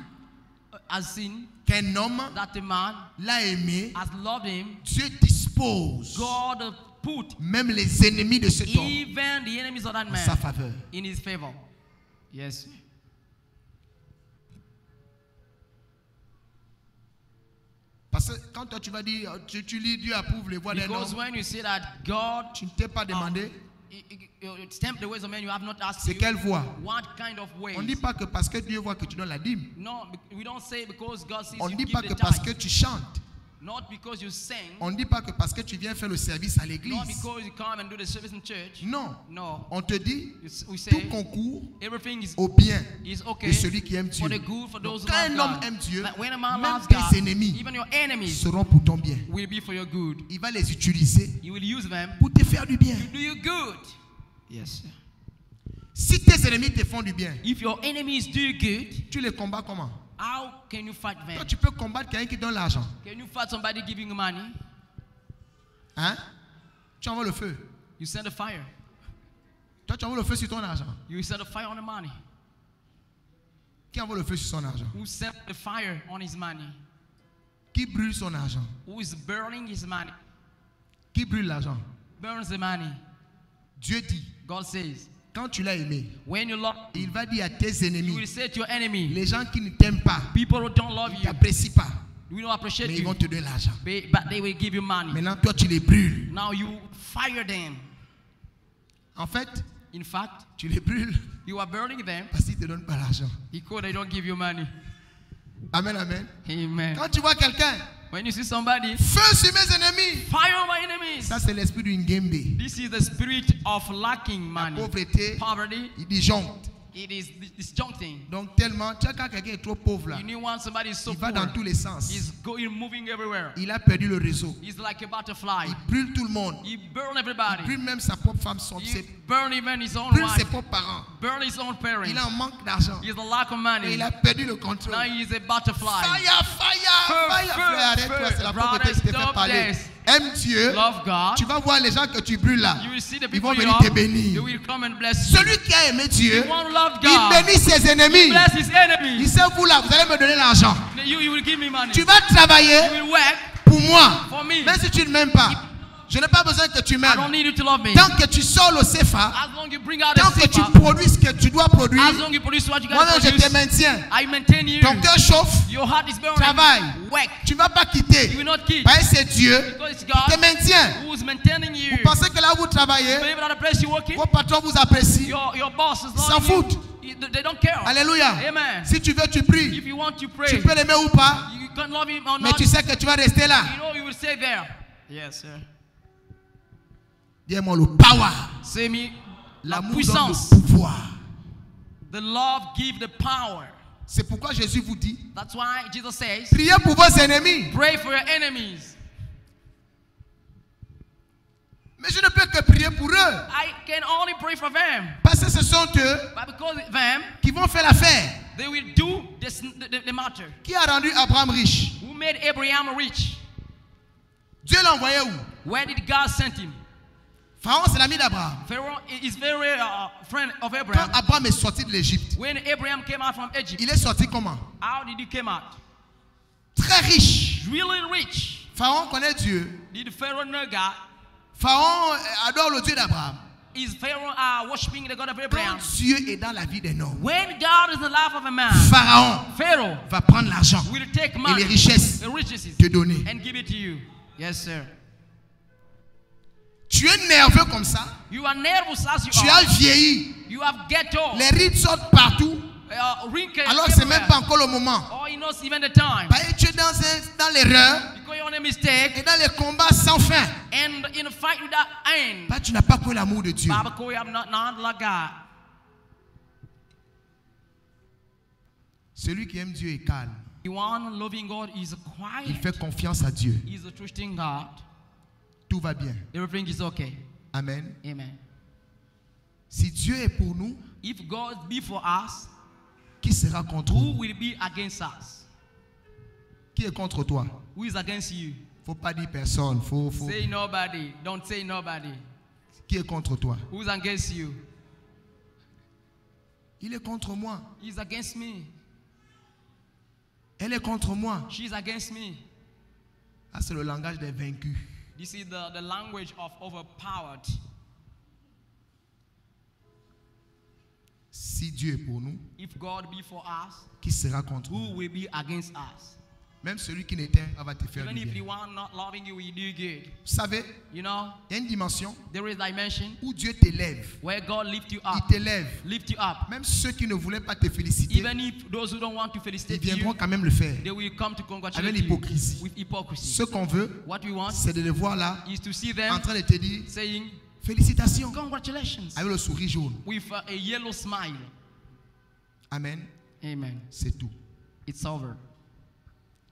has seen
qu'un homme
that a man
l'a aimé,
has loved him,
Dieu dispose
God put
même les ennemis de cet homme
even the enemies of that
en sa
man
faveur.
in his favor. Yes.
Parce que quand toi tu vas dire, tu lis Dieu approuve les voies d'un
Because
homme,
when you say that God
tu ne t'es pas demandé
stamped the ways of men, you have not asked
c'est
you
quelle voie.
what kind of ways.
On ne dit pas que parce que Dieu voit que tu donnes la dîme.
No, we don't say because God sees
On
you
ne dit
give
pas
the
que parce
tithe.
que tu chantes.
Not because you sing.
On ne dit pas que parce que tu viens faire le service à
Not
l'église.
because you come and do the service in church.
Non.
No.
On te dit,
We
tout
say
concourt
everything is
au bien
okay
de celui qui aime
for
Dieu.
the good for those
Donc,
who
quand
love
un homme
God.
aime Dieu,
But when a man
même
loves
tes
God,
ennemis
even your enemies
seront pour ton bien.
will be for your good.
Il va les utiliser
You will use them
pour te faire du bien.
to do you good. Yes.
Si tes ennemis te font du bien,
If your enemies do you good,
tu les combats comment?
how can you fight
Toi,
them?
tu peux combattre quelqu'un qui donne l'argent.
Can you fight somebody giving you money?
Hein? Tu envoies le feu.
You send a fire.
Toi, tu envoies le feu sur ton argent.
You set a fire on the money.
Qui envoie le feu sur son argent?
Who set the fire on his money?
Qui brûle son argent?
Who is burning his money?
Qui brûle l'argent?
Burns the money.
Dieu dit,
God says,
quand tu l'as aimé,
when you love,
il va dire à tes
you will
ennemis,
say to your enemy,
les gens qui ne t'aiment pas,
people who don't love
qui ne
you,
t'apprécient pas,
we don't appreciate
mais ils
you,
vont te donner l'argent.
but they will give you money.
Maintenant, toi, tu les brûles.
Now you fire them.
En fait,
In fact,
tu les brûles
you are burning them
parce qu'ils ne te donnent pas l'argent.
because they don't give you money.
Amen, amen.
Amen.
Quand tu vois quelqu'un,
When you see somebody,
feu sur mes ennemis.
fire on my enemies.
Ça, c'est l'esprit du Ngembe.
This is the spirit of lacking
La
money.
pauvreté,
Poverty,
il disjoncte.
it is disjuncting.
Donc, tellement, tu as quand quelqu'un est trop pauvre là,
You know when somebody is so
il va dans
poor,
tous les sens.
he's going moving everywhere.
Il a perdu le réseau.
He's like a butterfly.
Il brûle tout le monde.
He burn
Il
everybody.
brûle même sa propre femme, son
He
ses,
burn even his own
brûle ses
wife.
propres parents.
Burn his own parents.
Il en manque d'argent.
He's a lack of
Et
money.
il a perdu le contrôle.
Now he is a butterfly.
Fire, fire,
Feu,
fire,
feu,
frère, arrête-toi,
feu.
c'est la
Brothers,
pauvreté qui te fait
stop
parler.
this.
Aime Dieu.
Love God.
Tu vas voir les gens que tu brûles là.
You will see the
Ils vont
people you
venir
love.
te bénir.
They will come and bless you.
Celui qui a aimé Dieu,
The one who loved
il
God.
bénit ses ennemis.
Bless his
Il
enemies.
sait, vous là, vous allez me donner l'argent.
You will give me money.
Tu vas travailler
You will work
pour moi.
for me.
Même si tu ne m'aimes pas, je n'ai pas besoin que tu
I don't
m'aimes.
need you to love me.
Tant que tu sors le CFA,
As long as you bring out
tant
the
que tu
silver,
produis ce que tu dois produire,
as long as you produce what you
moi-même
got to
je te
produce,
maintiens.
I maintain you.
Ton cœur chauffe,
Your heart is burning.
travaille.
Work.
Tu ne vas pas
You
quitter.
will not keep.
Parce que c'est Dieu
Because it's
qui te
God
maintient.
who is maintaining you.
Vous pensez que là où vous travaillez,
Believe that the place you're working,
vos patrons vous apprécient.
your boss is
S'en
loving you.
foutent.
They don't care.
Alléluia.
Amen.
Si tu veux, tu pries.
If you want to
Tu
pray,
peux l'aimer ou pas,
you can love him or
mais
not.
tu sais que tu vas rester là.
You know you will stay there. Yes, sir.
Dis-moi le power.
Say me, la
L'amour donne
puissance.
le pouvoir.
The love give the power.
C'est pourquoi Jésus vous dit,
That's why Jesus says,
priez pour vos ennemis.
pray for your enemies.
Mais je ne peux que prier pour eux.
I can only pray for them.
Parce que ce sont eux
But because them,
qui vont faire l'affaire.
they will do this, the matter.
Qui a rendu Abraham riche?
Who made Abraham rich?
Dieu l'a envoyé où?
Where did God send him?
Pharaon, c'est l'ami d'Abraham.
Pharaoh is very friend of
Quand
Abraham.
Abraham est sorti de l'Égypte,
When Abraham came out from Egypt,
il est sorti comment?
how did he come out?
Très riche.
Really rich.
Pharaon connaît Dieu.
Did Pharaoh know God?
Pharaon adore le Dieu d'Abraham.
Is Pharaoh worshiping the God of
Quand
Abraham?
Dieu est dans la vie d'un homme,
When God is in the life of a man,
Pharaon
Pharaoh
va prendre l'argent
will take
et
money,
les richesses
the riches,
te donner.
and give it to you. Yes, sir.
Tu es nerveux comme ça.
You are nervous as you
Tu
are.
as vieilli.
You have ghetto.
Les rides sortent partout.
Wrinkles
Alors que ce n'est même
everywhere.
pas encore le moment.
Or he knows even the time.
Parce que tu es dans l'erreur
Because you're on a mistake
et dans les combats sans fin.
and in a fight without end.
Parce que tu n'as pas connu l'amour de Dieu.
But because you have not like God.
Celui qui aime Dieu est calme.
The one loving God is
Il
quiet.
fait confiance à Dieu.
He's a trusting God.
Tout va bien.
Everything is okay.
Amen.
Amen.
Si Dieu est pour nous,
If God be for us,
qui sera contre
who
nous?
will be against us?
Qui est contre toi?
Who is against you?
Faut pas dire personne. Faut...
Say nobody. Don't say nobody.
Qui est contre toi?
Who's against you?
Il est contre moi.
He's against me.
Elle est contre moi.
She's against me.
Ah, c'est le langage des vaincus.
This is the language of overpowered.
Si Dieu est pour nous,
If God be for us,
qui sera contre
who
nous?
will be against us?
Même celui qui ne t'aime pas va te faire
Even
du
if the
bien.
one not loving you will do good.
Vous savez,
You know,
il y a une dimension
there is dimension
où Dieu t'élève.
where God lift you
Il
up.
t'élève.
Lift you up.
Même ceux qui ne voulaient pas te féliciter,
Even if those who don't want to
ils
felicitate
viendront
you,
quand même le faire.
they will come to congratulate
Avec
you
l'hypocrisie.
with hypocrisy.
Ce qu'on veut,
What we want
c'est de les voir là,
is to see
en
them
train de te dire
saying,
félicitations,
congratulations,
avec le sourire jaune.
with a yellow smile.
Amen.
Amen.
C'est tout.
It's over.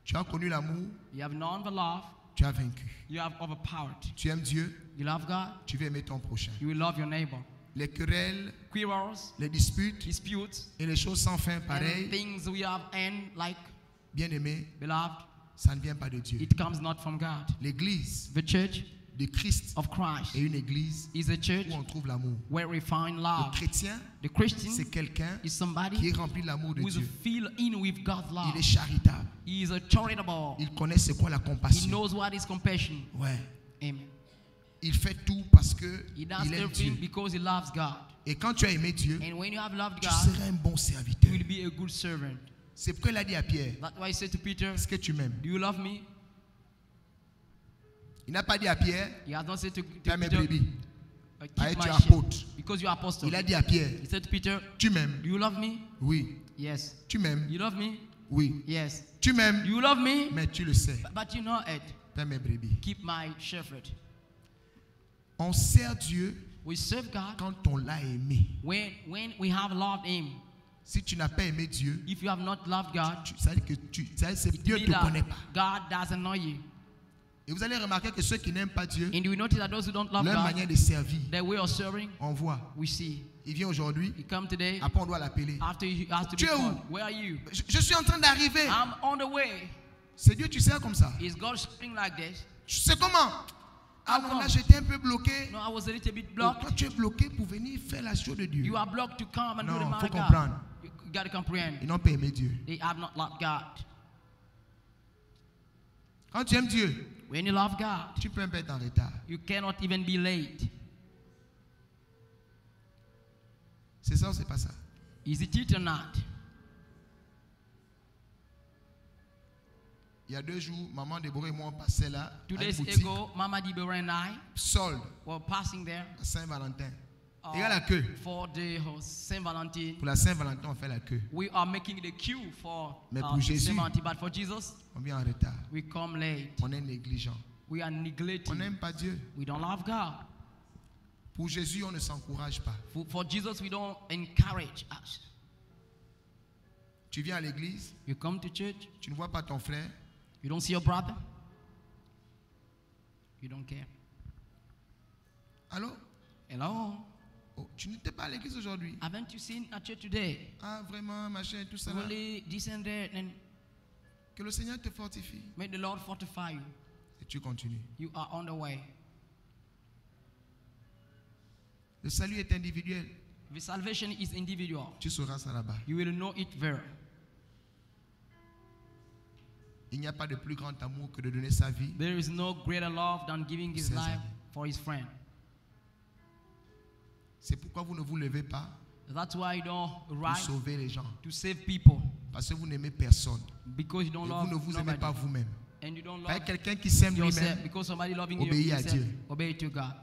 Tu as connu l'amour,
You have known the love.
tu as vaincu.
You have overpowered.
Tu aimes Dieu,
You love God.
tu veux aimer ton prochain.
You will love your neighbor.
Les querelles,
Quarrels,
les disputes
disputes,
et les choses sans fin
and
pareilles,
things we have end like
bien aimé,
beloved.
ça ne vient pas de Dieu.
It comes not from God.
L'église
The church
de Christ
of Christ
et une église
is a church
où on trouve l'amour.
where we find
Le
love.
chrétien,
The Christian
c'est quelqu'un
is
qui
somebody
est rempli de l'amour de
who is
Dieu.
filled in with God's love.
Il est charitable.
He is a charitable.
Il connaît c'est quoi la
He
compassion.
knows what is compassion.
Ouais.
Amen.
Il fait tout parce que
He does
il aime
everything
Dieu.
because he loves God.
Et quand tu as aimé Dieu,
And when you have loved
tu
God,
seras un bon
you
serviteur.
will be a good servant.
C'est pourquoi il a dit à Pierre,
That's why he said to Peter,
est-ce que tu m'aimes?
do you love me?
Il n'a pas dit à Pierre,
He has not said to
t'as mes
Peter,
brebis.
keep
Allez,
my
tu es
sheep,
apôtre.
because you are apostle.
Il a dit à Pierre,
He said to Peter,
tu m'aimes?
do you love me?
Oui.
Yes.
Tu m'aimes?
You love me?
Oui.
Yes.
Tu m'aimes?
Do you love me?
Mais tu le sais,
But you know it.
t'as mes brebis.
Keep my shepherd.
On sert Dieu
We serve God
quand on l'a aimé.
when we have loved Him.
Si tu n'as pas aimé Dieu,
If you have not loved God,
ça veut dire que c'est
it
Dieu ne
means
te
that
connaît pas.
God doesn't know you.
Et vous allez remarquer que ceux qui n'aiment pas Dieu,
And we notice that those who don't love
leur
God,
manière de servir,
their way of serving,
on voit.
we see.
Il vient aujourd'hui,
He come today,
après on doit l'appeler.
after he has to be
Tu es où?
called. Where are you?
Je suis en train d'arriver.
I'm on the way.
C'est Dieu, tu sers comme ça.
Is God speaking like this?
Tu sais comment? Ah
How
non,
come?
là j'étais un peu bloqué.
No, I was a little bit
Donc,
blocked.
toi tu es bloqué pour venir faire la chose de Dieu.
You are blocked to come and do the
Non,
man
faut
of God.
comprendre.
You got to comprehend.
Ils n'ont pas aimé Dieu.
They have not loved God.
Quand tu aimes Dieu,
When you love God,
tu peux même pas être en retard.
you cannot even be late.
C'est ça ou c'est pas ça?
Is it or not?
Il y a 2 jours, maman Déborah et moi on passait là, à
2
une
days
boutique,
ago, Mama Deborah and I
solde
were passing there
à Saint-Valentin. Et à la queue.
for the Saint Valentine.
Pour la Saint-Valentin, on fait la queue.
We are making the queue for
Mais pour Jésus,
Saint Valentine, but for Jesus,
on vient en retard.
we come late.
On est négligent.
We are
On
neglecting.
n'aime pas Dieu.
We don't love God.
Pour Jésus, on ne s'encourage pas.
For Jesus, we don't encourage us.
Tu viens à l'église,
You come to church,
tu ne vois pas ton frère,
you don't see your brother, you don't care.
allô?
Hello?
Oh, tu n'étais pas à l'église aujourd'hui.
Haven't you seen at church today?
Ah, vraiment, machin, tout ça là.
Really this and that, and
Que le Seigneur te fortifie.
may the Lord fortify you.
Et tu continues.
You are on the way.
Le salut est individuel.
The salvation is individual.
Tu sauras ça là-bas.
You will know it there.
Il n'y a pas de plus grand amour que de donner sa vie.
There is no greater love than giving his
Ses
life
amis.
for his friend.
C'est pourquoi vous ne vous levez pas
That's why you don't
pour
rise
sauver les gens.
to save people,
Parce que vous n'aimez personne.
because you
Et
don't
vous
love
ne vous aimez
nobody,
pas vous-même.
and you don't
Pas
love
quelqu'un qui s'aime
yourself,
lui-même.
because somebody loving you
Obéis à
yourself,
Dieu.
obey to God.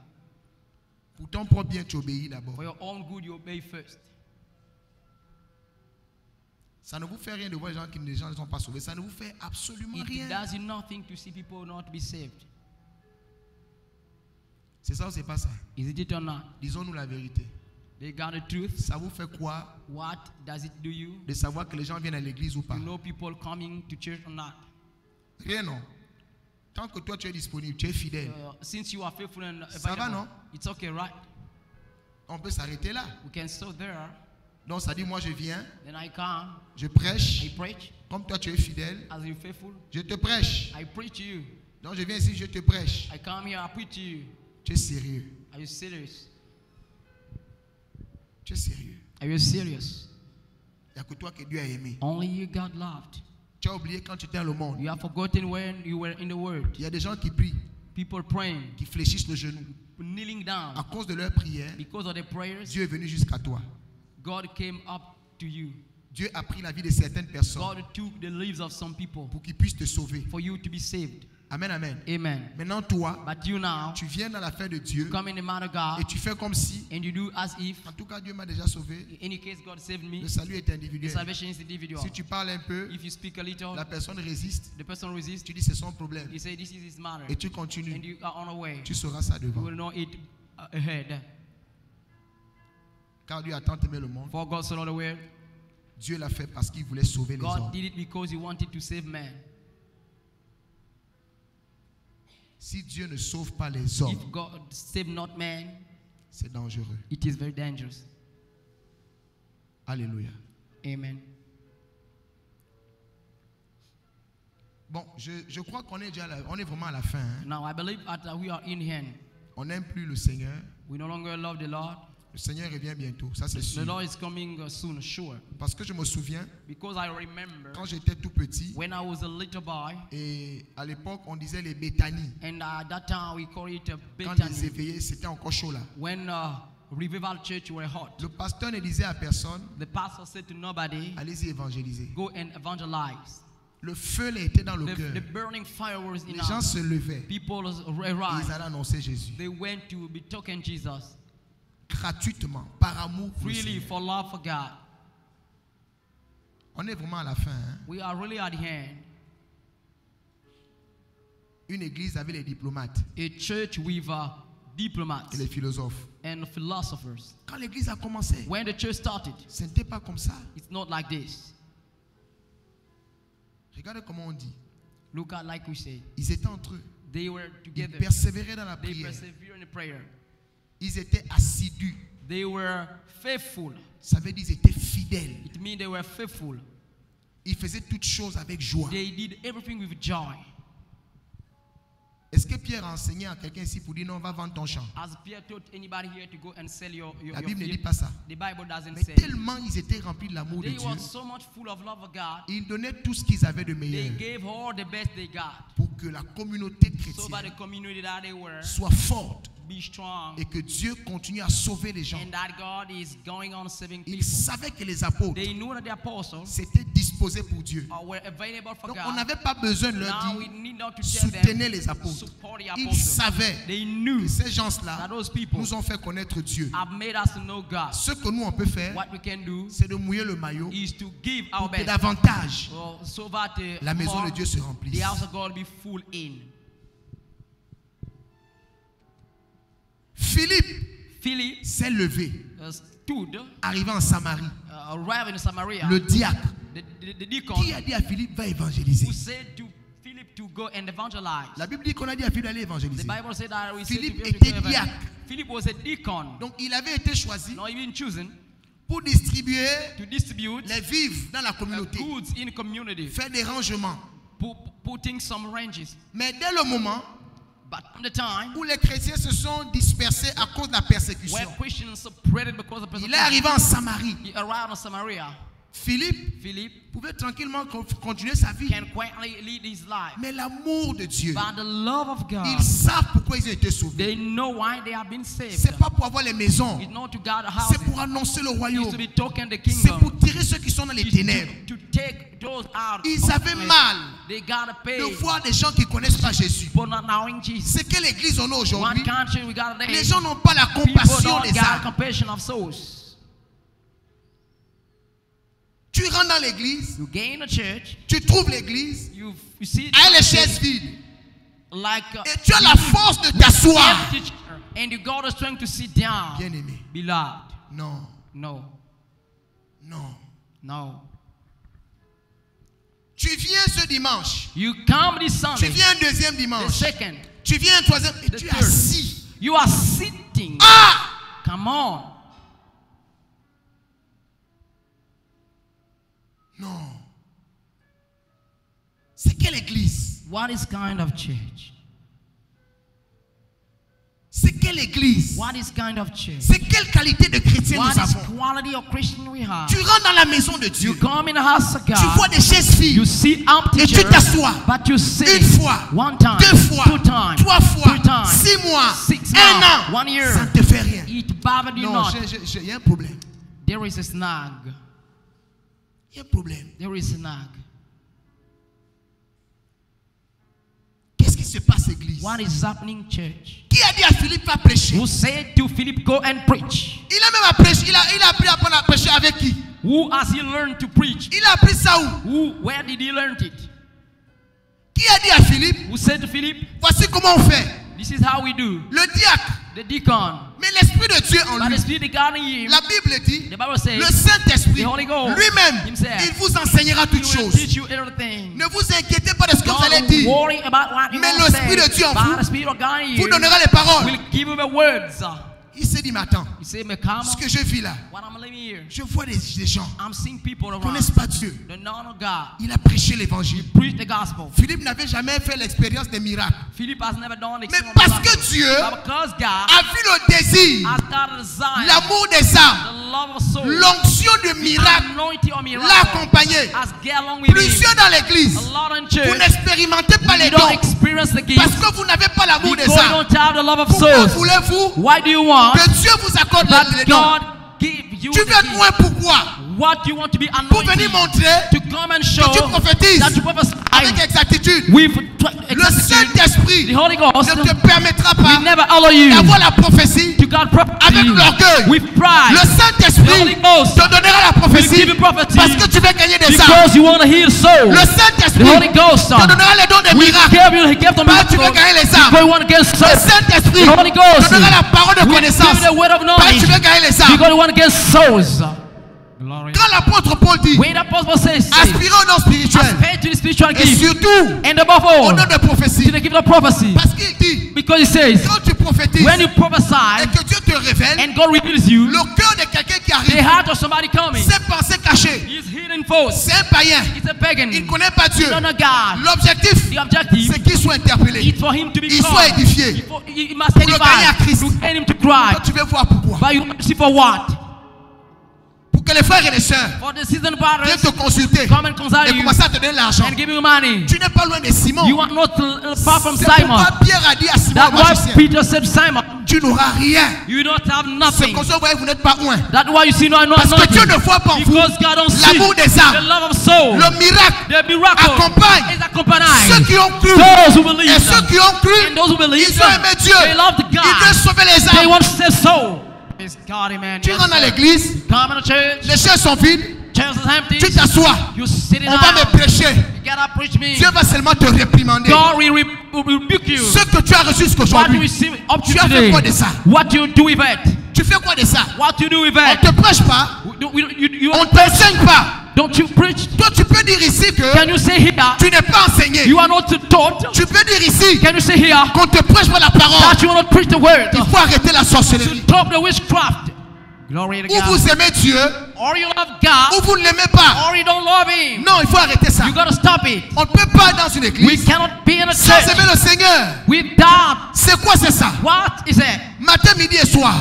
Pour ton propre bien, tu obéis d'abord.
For your own good, you obey first.
Ça ne vous fait rien de voir les gens ne sont pas sauvés. Ça ne vous fait absolument
It
rien.
does you nothing to see people not be saved.
C'est ça ou c'est pas ça?
Is it or not?
Disons-nous la vérité.
They got the truth.
Ça vous fait quoi
What does it do you?
de savoir que les gens viennent à l'église ou pas?
To know people coming to church or not?
Rien non. Tant que toi tu es disponible, tu es fidèle,
Since you are faithful and
Ça va, non?
it's okay, right?
on peut s'arrêter là.
We can stop there.
Donc ça dit moi je viens,
Then I come,
je
I
prêche.
preach.
Comme toi tu es fidèle,
As you're faithful,
je te prêche.
I preach to you.
Donc je viens ici, je te prêche.
I come here, I preach to you.
Tu es sérieux.
Are you serious?
Tu es sérieux.
Are you serious?
Il n'y a que toi que Dieu a aimé.
Only you God loved.
Tu as oublié quand tu étais dans le monde.
You have forgotten when you were in the world.
Il y a des gens qui prient,
People praying,
qui fléchissent le genou.
kneeling down.
À cause de leur prière,
Because of the prayers,
Dieu est venu jusqu'à toi.
God came up to you.
Dieu a pris la vie de certaines personnes
God took the lives of some people
pour qu'ils puissent te sauver.
for you to be saved.
Amen, amen.
Amen.
Maintenant, toi,
But you now,
tu viens dans la fin de Dieu
come in the man of
et
God,
tu fais comme si,
and you do as if,
en tout cas, Dieu m'a déjà sauvé.
in any case, God saved me.
Le salut est
The
individuel.
salvation is individual.
Si tu parles un peu,
If you speak a little,
la personne résiste.
the person resists.
Tu dis c'est son problème.
You say this is his matter,
Et tu
and
continues.
you are on the way.
Tu sauras ça
You
devant.
will know it ahead.
Car Dieu a tant aimé le monde.
For God so loved the world,
Dieu l'a fait parce qu'il voulait sauver les
God
hommes.
did it because He wanted to save man.
Si Dieu ne sauve pas les hommes,
If God save not man,
c'est dangereux.
it is very dangerous.
Alléluia.
Amen.
Bon, je crois qu'on est déjà on est vraiment à la fin. Hein.
Now I believe that we are in hand.
On n'aime plus le Seigneur.
We no longer love the Lord.
Le Seigneur revient bientôt, ça c'est
The
sûr.
Lord is coming soon, sure.
Parce que je me souviens,
Because I remember
quand j'étais tout petit,
when I was a little boy,
et à l'époque on disait les Béthanies.
and at that time we call it a
Quand les
Bethany.
éveillés, c'était encore chaud là.
When Revival Church were hot,
Le pasteur ne disait à personne,
the pastor said to nobody,
allez-y évangéliser.
go and evangelize.
Le feu là était dans le
The
cœur.
burning fire was in
Les gens
us.
se levaient
People
et
arrived.
ils allaient annoncer Jésus.
They went to be talking Jesus
Gratuitement, par amour pour le
freely
Seigneur.
for love for God.
On est vraiment à la fin. Hein.
We are really at the end.
Une église avec les diplomates
A church with diplomats
et les philosophes.
and philosophers.
Quand l'église a commencé,
When the church started,
ce n'était pas comme ça.
it's not like this.
Regardez comment on dit.
Look at like we say.
Ils étaient entre eux.
They were
Ils
together.
persévéraient dans la
They
prière.
persevered in prayer.
Ils étaient assidus.
They were faithful.
Ça veut dire qu'ils étaient fidèles.
It means they were faithful.
Ils faisaient toutes choses avec joie.
They did everything with joy.
Est-ce que Pierre a enseigné à quelqu'un ici pour dire non, va vendre ton champ?
As Pierre told anybody here to go and sell your
La Bible ne dit
field,
pas ça.
the Bible doesn't
Mais
say.
tellement ils étaient remplis de l'amour de
They
Dieu,
were so much full of love of God.
ils donnaient tout ce qu'ils avaient de
They
meilleur
gave all the best they got.
pour que la communauté
So by
chrétienne
the community that they were,
soit forte
be strong.
et que Dieu continue à sauver les gens.
And that God is going on saving
Ils
people.
savaient que les apôtres
They knew that the apostles
s'étaient disposés pour Dieu.
were available for
Donc
God.
on n'avait pas besoin de leur
Now we
dire
need not to tell them,
soutenez les apôtres.
support the
Ils
apostles.
savaient
They knew
que ces
that
gens-là
those people
nous ont fait connaître Dieu.
have made us to know God.
Ce que nous on peut faire,
What we can do
c'est de mouiller le maillot
is to give our
pour que
best
davantage
so that
la maison
more
de Dieu se
the
remplisse.
house of God be full in.
Philippe s'est levé,
Stood,
arrivant en Samarie.
arrived in Samaria.
Le diacre
The deacon
qui a dit à Philippe va évangéliser.
who said to Philip to go and evangelize.
La Bible dit qu'on a dit à Philippe d'aller
The
évangéliser.
Bible said that we said
Philippe
to Philip
était
to go
diacre.
Philip was a deacon.
Donc il avait été choisi
Not even chosen
pour distribuer
to distribute
les vivres dans la communauté,
goods in community,
faire des rangements.
putting some ranges.
Mais dès le moment
But from the time
où les chrétiens se sont dispersés à cause de la persécution,
where Christians separated because of
il est
persecution,
arrivé en Samarie.
he arrived in Samaria.
Philippe pouvait tranquillement continuer sa vie.
Can quietly lead his life.
Mais l'amour de Dieu,
By the love of God,
ils savent pourquoi ils ont été sauvés.
they know why they have been saved.
C'est pas pour avoir les maisons,
It's not to guard the
c'est
houses.
pour annoncer le
It's
royaume.
to be talking the
C'est
kingdom.
pour tirer ceux qui sont dans les
It's
ténèbres.
to take those out.
Ils
of
avaient
darkness.
mal
They gotta pay
de voir des gens qui ne connaissent pas Jésus.
for not knowing Jesus.
C'est que l'église en a
One
aujourd'hui.
country we got today.
Les gens n'ont pas la
People
compassion
don't
des
got
âmes.
compassion of souls.
Tu rentres dans l'église,
You gain a church.
tu trouves l'église,
You see
avec les chaises vides.
like
Et tu as la force de t'asseoir.
empty chair, and you got the strength to sit down.
Bien aimé,
Beloved,
non,
no,
non.
no.
Tu viens ce dimanche,
You come this
tu
Sunday,
viens un deuxième
the
dimanche,
second,
tu viens un troisième et
the
tu es
third.
assis.
You are sitting.
Ah!
Come on.
Non. C'est quelle église?
What is kind of church?
C'est quelle église?
What is kind of church?
C'est quelle qualité de chrétien
What
nous
is
avons?
quality of Christian we have?
Tu rentres dans la maison de Dieu,
You come in the house of
tu vois
God.
des chaises
You
vides
sit empty
et tu
chairs,
t'assois.
but you sit
Une fois,
one time,
deux fois,
two times,
trois fois,
three times,
6 mois,
6
un
months,
an.
1 year.
Ça ne te fait rien.
It bothered you
Non,
not.
il y a un problème.
There is a snag.
Il y a un problème.
There is a snag.
Qu'est-ce qui se passe, église?
What is happening, church?
Qui a dit à Philippe à prêcher?
Who said to Philip, go and preach?
Il a même appris, il a appris à apprendre à prêcher avec qui?
Who has he learned to preach?
Il a appris ça où?
Where did he learn it?
Qui a dit à Philippe,
Who said to Philip,
voici comment on fait?
this is how we do?
Le diacre,
The deacon.
mais l'Esprit de Dieu en
By the
lui.
Spirit regarding him,
La Bible dit,
the Bible says,
le Saint-Esprit
the Holy Ghost
lui-même,
himself,
il vous enseignera
he
toutes
will
choses.
teach you everything.
Ne vous inquiétez pas de ce que vous allez
Don't
dire.
worry about what you
Mais
will
l'Esprit
say.
de Dieu en
By
vous
the Spirit of God in
vous
you
donnera les paroles.
will give you the words.
Il s'est dit, mais attends,
He said, Mekama,
ce que je vis là,
what I'm living here,
je vois des gens
I'm seeing people
qui ne
around.
connaissent pas Dieu.
The known of God.
Il a prêché l'évangile.
Preach the gospel.
Philippe n'avait jamais fait l'expérience des miracles.
Philip has never done the
Mais
experience of
parce que
miracles.
Dieu
But because God
a vu le désir,
has got a desire,
l'amour des
the
âmes,
love of soul,
l'onction de miracle
anointing of miracle,
l'a accompagné.
has get along with him.
Plusieurs dans l'église,
A lot in
vous
church,
n'expérimentez pas les
you don't
dons
experience the
parce
gift
que vous n'avez pas l'amour des
because you
âmes.
don't have the love of
Pourquoi
souls.
voulez-vous
Why do you want
que Dieu vous accorde les
that
dons?
God give you
Tu
the
veux être
gift?
loin pourquoi?
What you want to be
Pour
anointed
venir montrer
to come and show
que tu prophétises
that you prophesy
avec exactitude.
with
Le
exactitude.
Saint-Esprit
The Holy Ghost
ne te permettra pas
will never allow you
d'avoir la prophétie
to God prophecy
avec l'orgueil.
with pride.
Le
The
Saint-Esprit
Holy Ghost
te donnera la
will
prophétie
give you prophecy
parce que tu veux gagner des âmes.
because you want to heal souls.
Le
The
Saint-Esprit
Holy Ghost
te donnera les dons des
will
miracles
give you the gift of
parce que tu veux
miracles
gagner les
because
âmes.
you want to get
Le
souls.
Saint-Esprit
The Holy Ghost
te donnera la parole de
will give
connaissance
you the word of
parce que
knowledge
tu veux gagner les âmes.
because you want to get souls. Glory.
Quand l'apôtre Paul dit
When the apostle says,
aspirez au don spirituel
aspire to the spiritual
et
gift
surtout
and above
au
all
don de prophétie
to the gift of prophecy,
parce qu'il dit
because he says
quand tu prophétises
when you
et
prophesy
que Dieu te révèle
and God reveals you,
le cœur de quelqu'un qui
the
arrive,
heart of somebody coming
ses pensées cachées,
is hidden force.
c'est un païen,
It's a pagan.
il ne connaît pas Dieu.
He don't know God.
L'objectif,
The objective
c'est qu'il soit interpellé.
is for him to be
Il soit
called.
édifié.
He must
Pour le gagner à
edify
Christ.
to get him to
Toi,
cry.
tu veux voir pourquoi.
But you want to see for what?
Pour que les frères et les sœurs
For the seasoned
viennent
brothers
te consulter
come and consult
et
you
commencer à te donner l'argent.
and give you money.
Tu n'es pas loin de Simon.
You are not far from
C'est
Simon.
pourquoi Pierre a dit à Simon,
That's
le
why
magicien,
Peter said, Simon,
tu n'auras rien.
you don't have
C'est
nothing.
comme ça, vous voyez, vous n'êtes pas loin.
That's why you see no
Parce que Dieu
anointing.
ne voit pas en vous
Because God don't see
l'amour des
the
âmes.
love of soul.
Le miracle
The miracle
accompagne
is accompanied.
ceux qui ont cru.
Those who believe
Et ceux qui ont cru,
and those who believe
ils ont aimé Dieu.
they love
Ils
God.
veulent sauver les
They
âmes.
want to save soul. It's God, amen.
Tu
Yes,
rentres dans
sir.
l'église,
Come in the church.
les chaises sont vides,
Chairs is empty.
tu t'assois.
You sit it
On va me
down.
prêcher.
You gotta preach me.
Dieu va seulement te réprimander.
God will rebuke you.
Ce que tu as reçu
What you
jusqu'aujourd'hui,
receive up to
tu as fait
today.
quoi de ça?
What you do with it?
Tu fais quoi de ça?
What you do with
On
it?
ne te prêche pas,
You
on ne t'enseigne pas.
don't you preach?
Toi, tu peux dire ici que
Can you say here?
tu n'es pas enseigné.
You are not taught.
Tu peux dire ici
Can you say here
qu'on ne te prêche pas la parole.
that you will not preach the word?
Il faut arrêter la sorcellerie.
Stop the witchcraft. Glory to
Ou
God.
vous aimez Dieu,
Or you love God,
ou vous ne l'aimez pas.
or you don't love Him.
Non, il faut arrêter ça.
You gotta stop it.
On ne peut pas être dans une
We
église
cannot be in a
sans
church
aimer le Seigneur.
without.
C'est quoi c'est ça?
What is it?
Matin, midi et soir.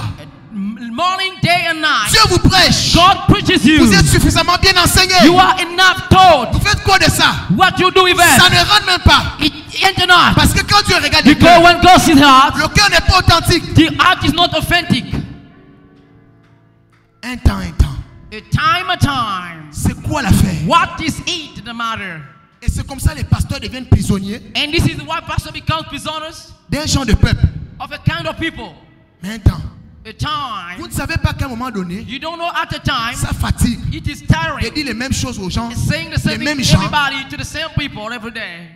Morning, day, and night.
Dieu vous prêche.
God preaches you.
Vous êtes suffisamment bien enseigné.
You are enough taught.
Vous faites quoi de ça?
What you do with
Ça
it,
ne rentre même pas.
it enter not.
Parce que quand Dieu regarde le
Because
cœur,
when God sees heart,
le cœur n'est pas authentique.
the heart is not authentic.
Un temps.
A time.
C'est quoi l'affaire?
What is it, the matter?
Et c'est comme ça les pasteurs deviennent prisonniers
And this is why pastor becomes prisoners
d'un genre de peuple.
of a kind of people.
Mais un temps.
A time.
Vous ne savez pas qu'à un moment donné,
You don't know at a time.
ça fatigue
It is
de
tiring.
dire les mêmes choses aux gens,
It's saying the
les
same thing
mêmes
to
gens.
everybody, to the same people every day.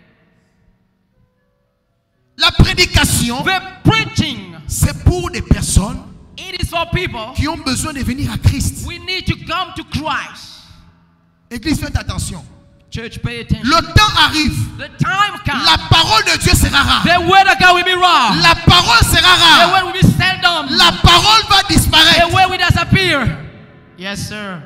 La prédication,
The preaching,
c'est pour des personnes
it is for people.
qui ont besoin de venir à Christ.
We need to come to Christ.
Église, faites attention.
Church, pay attention.
Le temps arrive.
The time comes.
La parole de Dieu sera rare.
The word of God will be wrong.
La parole sera
The
rare.
word will be seldom.
La parole va
The
disparaître.
word will disappear. Yes, sir.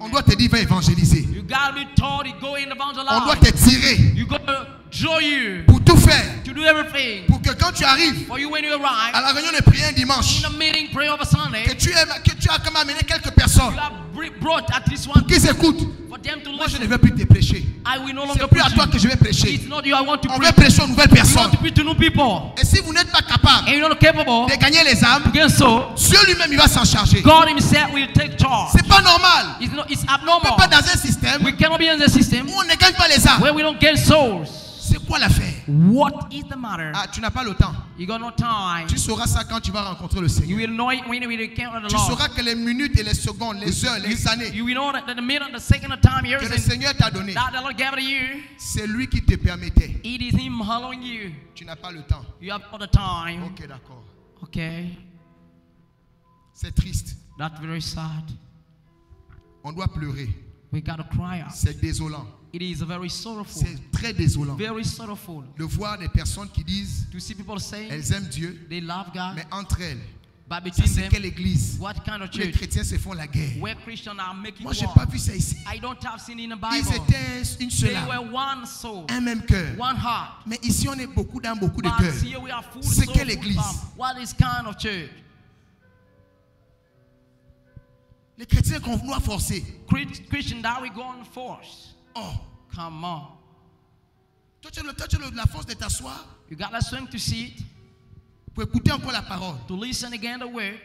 On
Amen.
doit te dire, va évangéliser.
You gotta be told to go in
On doit
evangelize.
te tirer
You gotta draw you
pour tout faire.
to do everything.
Pour que quand tu arrives
For you when you
à
arrive
la réunion de prière dimanche,
in a meeting, pray over Sunday,
que tu as quand même amené quelques personnes
you have brought at least one
qui s'écoutent.
for them to
Moi, je ne
listen.
vais plus te prêcher.
I will no longer
C'est plus à
preach
toi
you.
que je vais prêcher.
It's not you I want to
On
preach.
va prêcher aux nouvelles
You
personnes.
want to preach to new people.
Et si vous n'êtes pas capable
And you're not capable
de gagner les âmes,
again so
Dieu lui-même il va s'en charger.
God himself will take charge.
C'est pas normal.
It's
On ne peut
abnormal.
pas dans un système
We cannot be in the system
où on ne gagne pas les âmes.
where we don't get souls.
C'est quoi l'affaire?
What is the matter?
Ah, tu n'as pas le temps.
You got no time.
Tu sauras ça quand tu vas rencontrer le
You
Seigneur.
will know it when we encounter the
Tu
Lord.
sauras que les minutes et les secondes, les heures, les années
You will know that the minute, the second, the time, years,
que le
and
Seigneur t'a donné,
that the Lord gave to you,
c'est lui qui te permettait.
it is Him allowing you.
Tu n'as pas le temps.
You have all the time.
Ok, d'accord.
Okay,
C'est triste.
that's very sad.
On doit pleurer.
We gotta cry out.
C'est désolant.
It is very sorrowful,
C'est très désolant
very sorrowful
de voir des personnes qui disent
to see people saying
elles aiment Dieu,
they love God,
mais entre elles,
But
Ça,
between
c'est
them,
quelle église?
what kind of
Où les
church?
chrétiens se font la guerre.
Where Christians are making
Moi, je n'ai
war.
pas vu ça ici.
I don't have seen in the
Ils
Bible.
étaient une seule
They were
âme,
one soul,
un même cœur.
one heart.
Mais ici, on est beaucoup d'âmes, beaucoup de
But
cœurs.
here we are full
C'est
soul,
quelle
full
église?
farm. What is kind of church?
Les chrétiens qu'on doit forcer.
Christian that we go on force.
Oh,
Come on.
toi, tu as la force de t'asseoir
You got the strength to see it,
pour écouter encore la parole.
to listen again the word.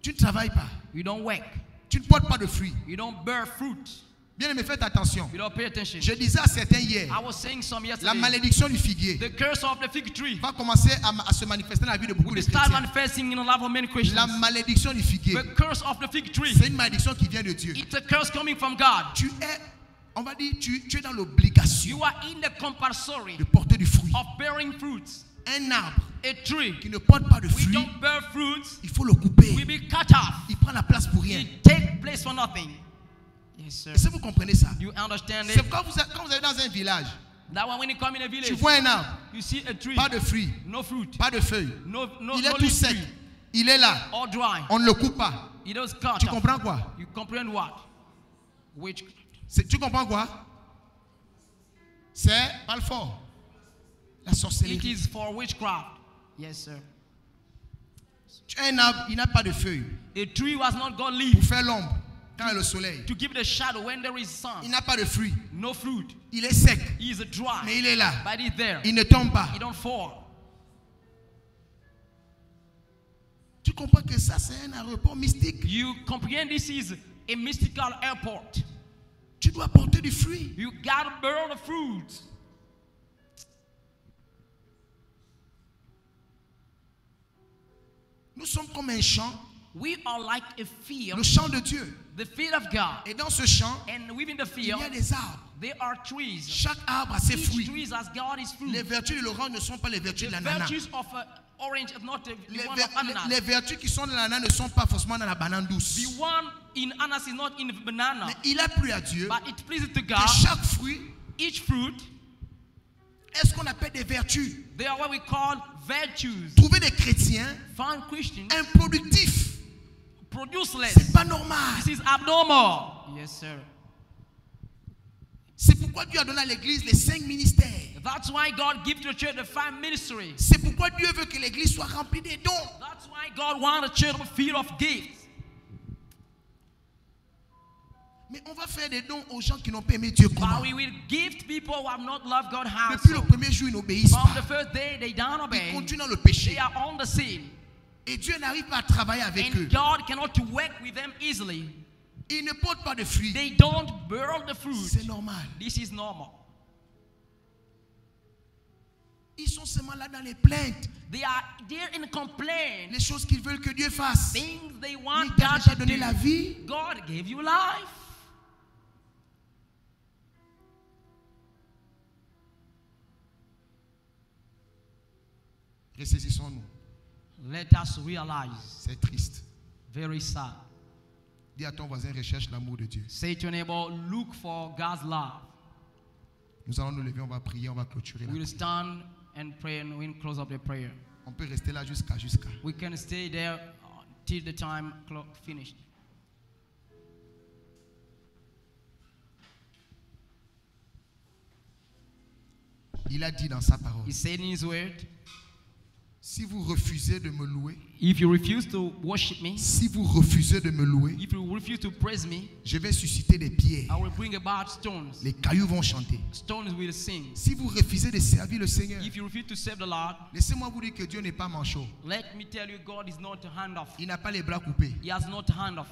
Tu ne travailles pas.
You don't work.
Tu ne portes pas de fruits.
You don't bear fruit.
Bien aimé, faites attention.
You don't pay attention.
Je disais à certains hier,
I was saying some
la
yesterday.
malédiction du figuier
The curse of the fig tree
va commencer à se manifester dans la vie de beaucoup de
will start
chrétiens.
manifesting in the life of many
La
Christians.
malédiction du figuier,
The curse of the fig tree.
c'est une malédiction qui vient de Dieu.
It's a curse coming from God.
Tu es, on va dire, tu es dans l'obligation
You are in the compulsory
de porter du fruit.
of bearing fruits.
Un arbre
A tree
qui ne porte pas de
we
fruits,
don't bear fruits,
il faut le couper.
we be cut off.
Il prend la place pour rien.
It take place for nothing. Yes, sir.
Est-ce que vous comprenez ça?
You understand
C'est
it?
quand vous allez dans un village,
That one when you come in a
tu
village,
vois un arbre,
you see a tree,
pas de fruits,
no fruit,
pas de feuilles.
no
Il est
no
tout
leaf
sec.
tree,
Il est là.
all dry.
On ne le coupe pas.
It does cut
Tu
off.
comprends quoi?
You comprehend what? Which
Tu comprends quoi? C'est pas le fort. La
it
sorcellerie.
is for witchcraft. Yes, sir.
Tu as un arbre, il n'a pas de feuilles.
A tree was not got
Pour
leaf
faire l'ombre, quand il y a le soleil.
to give the shadow when there is
Il
sun.
n'a pas de fruits.
No fruit.
Il est sec,
He is dry,
mais il est là.
but it's there.
Il ne tombe pas.
He don't fall.
Tu comprends que ça, c'est un aéroport mystique.
You comprehend this is a mystical airport.
Tu dois porter du fruit.
You gotta bear the fruit.
Nous sommes comme un champ,
We are like a
le
field,
champ de Dieu.
the field of God.
Et dans ce champ,
And within the
il y
field,
a des arbres.
there are trees.
Chaque arbre a ses
Each
fruits.
tree has got its fruit.
Les vertus de l'orange ne sont pas les vertus
The
de l'ananas.
virtues of orange is not the
Les,
one
ver-
of ananas.
les vertus qui sont dans l'ananas ne sont pas forcément dans la banane douce.
The one in ananas is not in banana,
Mais il a plu à Dieu
but it pleases to
que
God.
chaque fruit
Each fruit,
est ce qu'on appelle des vertus.
they are what we call virtues.
Trouver des chrétiens
Found Christians
improductifs,
produce
c'est
less.
pas normal.
This is abnormal. Yes, sir.
C'est pourquoi Dieu a donné à l'église les 5 ministères.
That's why God gives to the church the 5 ministries.
C'est pourquoi Dieu veut que l'église soit remplie des dons.
That's why God wants the church to be filled of gifts.
Mais on va faire des dons aux gens qui n'ont pas aimé Dieu comment?
But we will give to people who have not loved God how.
Depuis le premier jour, ils n'obéissent
From the
pas.
first day, they don't
Ils
obey.
continuent dans le péché.
They are on the sin.
Et Dieu n'arrive pas à travailler avec eux.
And God cannot to work with them easily.
Ils ne portent pas de fruits.
They don't bear the fruit.
C'est normal.
This is normal.
Ils sont seulement là dans les plaintes.
They are there in complaint.
Les choses qu'ils veulent que Dieu fasse.
Things they
Mais
want
il t'a
God
déjà
to
donné la
do.
vie.
God gave you life.
Ressaisissons-nous.
Let us realize.
C'est triste.
Very sad.
Dis à ton voisin, recherche l'amour de Dieu.
Say to your neighbor, look for God's love.
Nous allons nous lever, on va prier, on va clôturer là.
We'll stand and pray and we'll close up the prayer.
On peut rester là jusqu'à.
We can stay there till the time clock finished.
Il a dit dans sa parole,
He said in His word,
si vous refusez de me louer,
if you refuse to worship me,
si vous refusez de me louer,
if you refuse to praise me,
je vais susciter des pierres.
I will bring about stones.
Les cailloux vont chanter.
Stones will sing.
Si vous refusez de servir le Seigneur,
If you refuse to serve the Lord,
laissez-moi vous dire que Dieu n'est pas manchot.
let me tell you, God is not a hand off.
Il n'a pas les bras coupés.
He has not a hand off.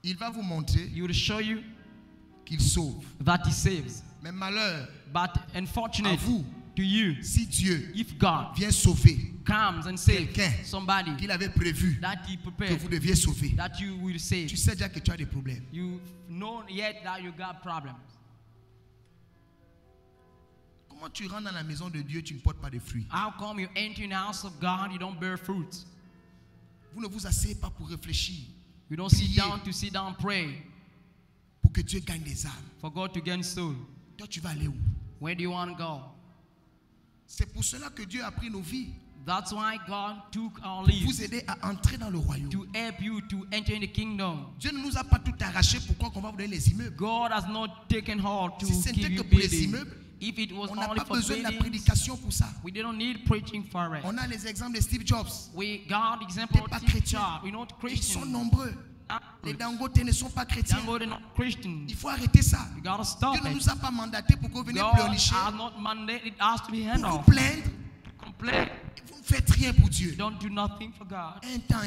Il va vous montrer
He will show you
qu'il sauve.
that He saves.
Mais malheur
But
à
unfortunately
vous,
to you,
si Dieu
if God
vient sauver
comes and saves
quelqu'un
somebody
qu'il avait prévu
that He
que
prepared,
vous deviez sauver,
that you will save,
tu sais déjà que tu as des problèmes.
you know yet that you got problems.
Comment tu rentres dans la maison de Dieu, tu ne portes pas de fruits?
How come you enter in the house of God, you don't bear fruit?
Vous ne vous asseyez pas pour réfléchir,
You don't sit
Prier.
down to sit down pray
pour que Dieu gagne des âmes.
for God to gain soul.
Toi, tu vas aller où?
Where do you want to go?
C'est pour cela que Dieu a pris nos vies.
That's why God took our
Pour
leaves
vous aider à entrer dans le royaume.
to help you to enter in the kingdom.
Dieu ne nous a pas tout arraché pour qu'on va vous donner les immeubles.
God has not taken hold to
Si ce
give
n'était
you
que pour les
buildings.
immeubles,
If it was
on n'a
only
pas
for
besoin de la
buildings,
prédication pour ça.
we didn't need preaching for it.
On a les exemples de Steve Jobs.
We got example
Pas
of Steve
chrétiens.
Jobs. We're not
Ils sont
Christians.
nombreux. Les Dangote ne sont pas chrétiens.
Dangote not Christians.
Il faut arrêter ça.
You gotta stop
Dieu ne
it.
nous a pas mandaté pour que vous veniez
God
pleurnicher,
has not mandated us to be
pour
handled.
vous plaindre.
Complain.
Vous ne faites rien pour Dieu.
Don't do nothing for God.
Un temps.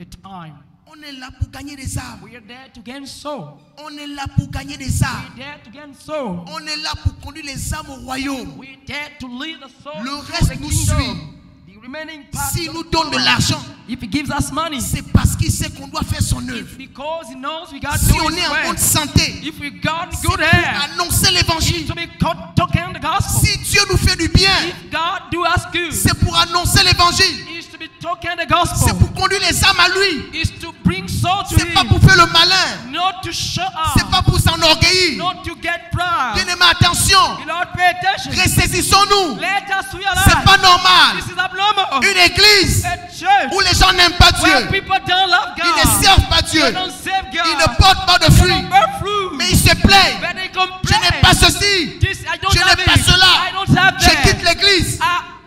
A time.
On est là pour gagner des âmes.
We are there to gain soul.
On est là pour gagner des âmes.
We're there to gain soul.
On est là pour conduire les âmes au royaume.
We're there to lead the soul
Le
to
reste
the
nous
kingdom.
suit.
The remaining part
S'il
don't
nous donne de
follow.
l'argent,
If he gives us money,
c'est parce qu'il sait qu'on doit faire son
it's
œuvre.
because he knows we got to
Si
do
on
his
est en
way.
bonne santé,
If we got
c'est
good
pour
hair,
annoncer
it's
l'évangile.
to be talking the gospel.
Si Dieu nous fait du bien,
If God do us good,
c'est pour annoncer l'évangile.
it's to be talking the
C'est
gospel.
pour conduire les âmes à lui.
It's to bring soul to
C'est pas
him.
pour faire le malin.
Not to show
C'est
up.
pas pour s'enorgueillir.
Not to get proud.
Bien-aimés, attention.
You Lord, pay attention.
Ressaisissons-nous.
Let us
C'est
realize
pas normal.
this is abnormal.
Une église
A church
où les gens n'aiment pas
where
Dieu.
people don't love
Ils ne
God.
servent pas Dieu.
They don't serve God.
Ils ne portent pas de
They
fruits.
don't bear fruit.
Mais ils se plaignent.
But they
Je
complain.
n'ai pas ceci.
This, I don't
Je
have
n'ai pas
it.
cela.
I don't have
Je
that.
quitte l'église.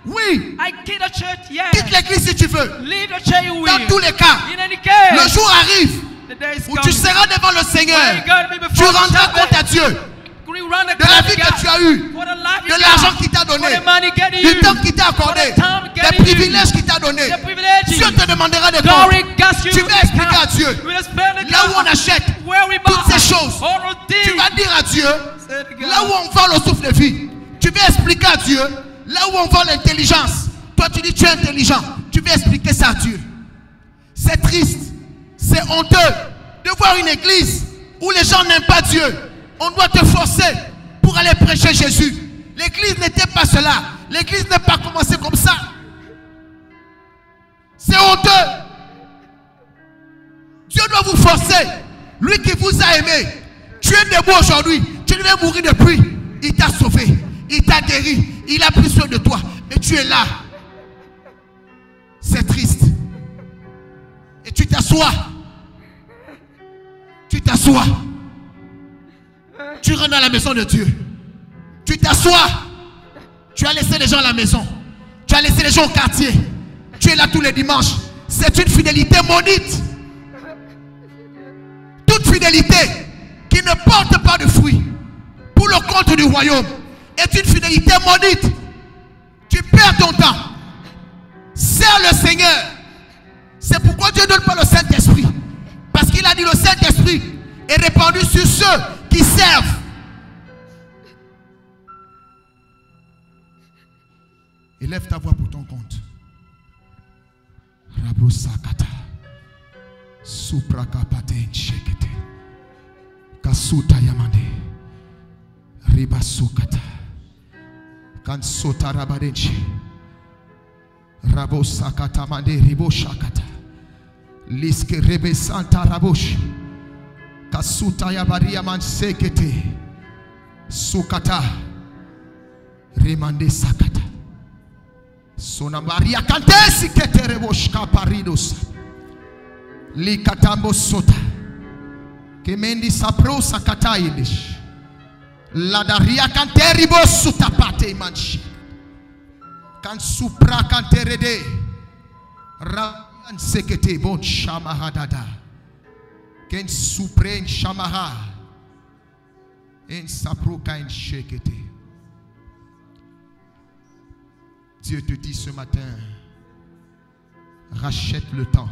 Oui.
I quit the church, yes.
Quitte l'église si tu veux.
Leave the church you will.
Dans tous les cas,
In any case,
le jour arrive
the day is
où
coming.
tu seras devant le Seigneur.
When God be
Tu
before
rendras
the
compte à Dieu
Could you run the
de la
God
vie
to God?
que tu as eue,
For the life
de
you
l'argent
got.
qu'il t'a donné,
For the money getting
du
you.
temps qu'il t'a accordé,
For the time
des
getting
privilèges
you.
qu'il t'a donné.
The privilege.
Dieu te demandera de
Glory
compte.
got you.
Tu vas expliquer à Dieu.
We explain to
Là où on
God
achète
where we
toutes
buy
ces choses,
all those things.
tu vas dire à Dieu,
Say to God.
là où on vend le souffle de vie, tu vas expliquer à Dieu, là où on vend l'intelligence, toi tu dis tu es intelligent, tu vas expliquer ça à Dieu. C'est triste, c'est honteux de voir une église où les gens n'aiment pas Dieu. On doit te forcer pour aller prêcher Jésus. L'église n'était pas cela. L'église n'est pas commencé comme ça. C'est honteux. Dieu doit vous forcer. Lui qui vous a aimé, tu es debout aujourd'hui, tu devais mourir depuis. Il t'a sauvé, il t'a guéri, il a pris soin de toi, mais tu es là. C'est triste. Et tu t'assois. Tu t'assois. Tu rentres dans la maison de Dieu. Tu t'assois. Tu as laissé les gens à la maison. Tu as laissé les gens au quartier. Tu es là tous les dimanches. C'est une fidélité maudite. Toute fidélité qui ne porte pas de fruits pour le compte du royaume est une fidélité maudite. Tu perds ton temps. Sers le Seigneur. C'est pourquoi Dieu ne donne pas le Saint-Esprit. Parce qu'il a dit le Saint-Esprit est répandu sur ceux qui servent. Élève ta voix pour ton compte. Rabrosakata. Suprakapate shekete. Kasuta yamande. Ribasukata. Kansota rabadenchi. Rabosakata mande riboshakata. Liske rebe santa rabosh. Kasuta yabaria mansekete. Sukata. Remande sakata. Sonambaria kantesi keterebosh kaparidos. Likatambo sota. Kemendi sapro sakata ilish. Ladaria kanteribos sutapate manshi. Kan supra kanterede. Raban sekete bon shamahadada. Ken supre en shamaha. En sapro kain shekete. Dieu te dit ce matin, rachète le temps.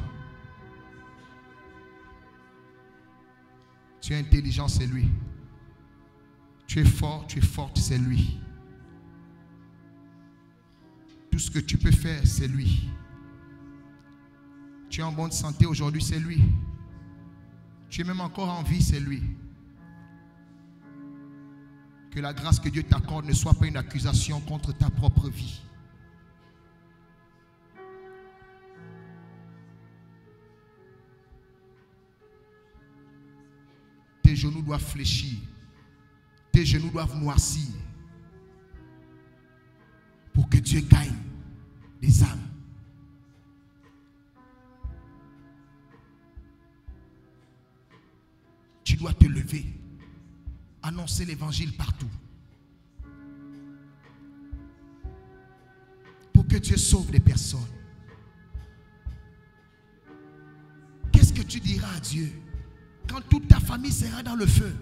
Tu es intelligent, c'est lui. Tu es fort, tu es forte, c'est lui. Tout ce que tu peux faire, c'est lui. Tu es en bonne santé aujourd'hui, c'est lui. Tu es même encore en vie, c'est lui. Que la grâce que Dieu t'accorde ne soit pas une accusation contre ta propre vie. Tes genoux doivent fléchir. Tes genoux doivent noircir. Pour que Dieu gagne des âmes. annoncer l'évangile partout. Pour que Dieu sauve les personnes. Qu'est-ce que tu diras à Dieu quand toute ta famille sera dans le feu?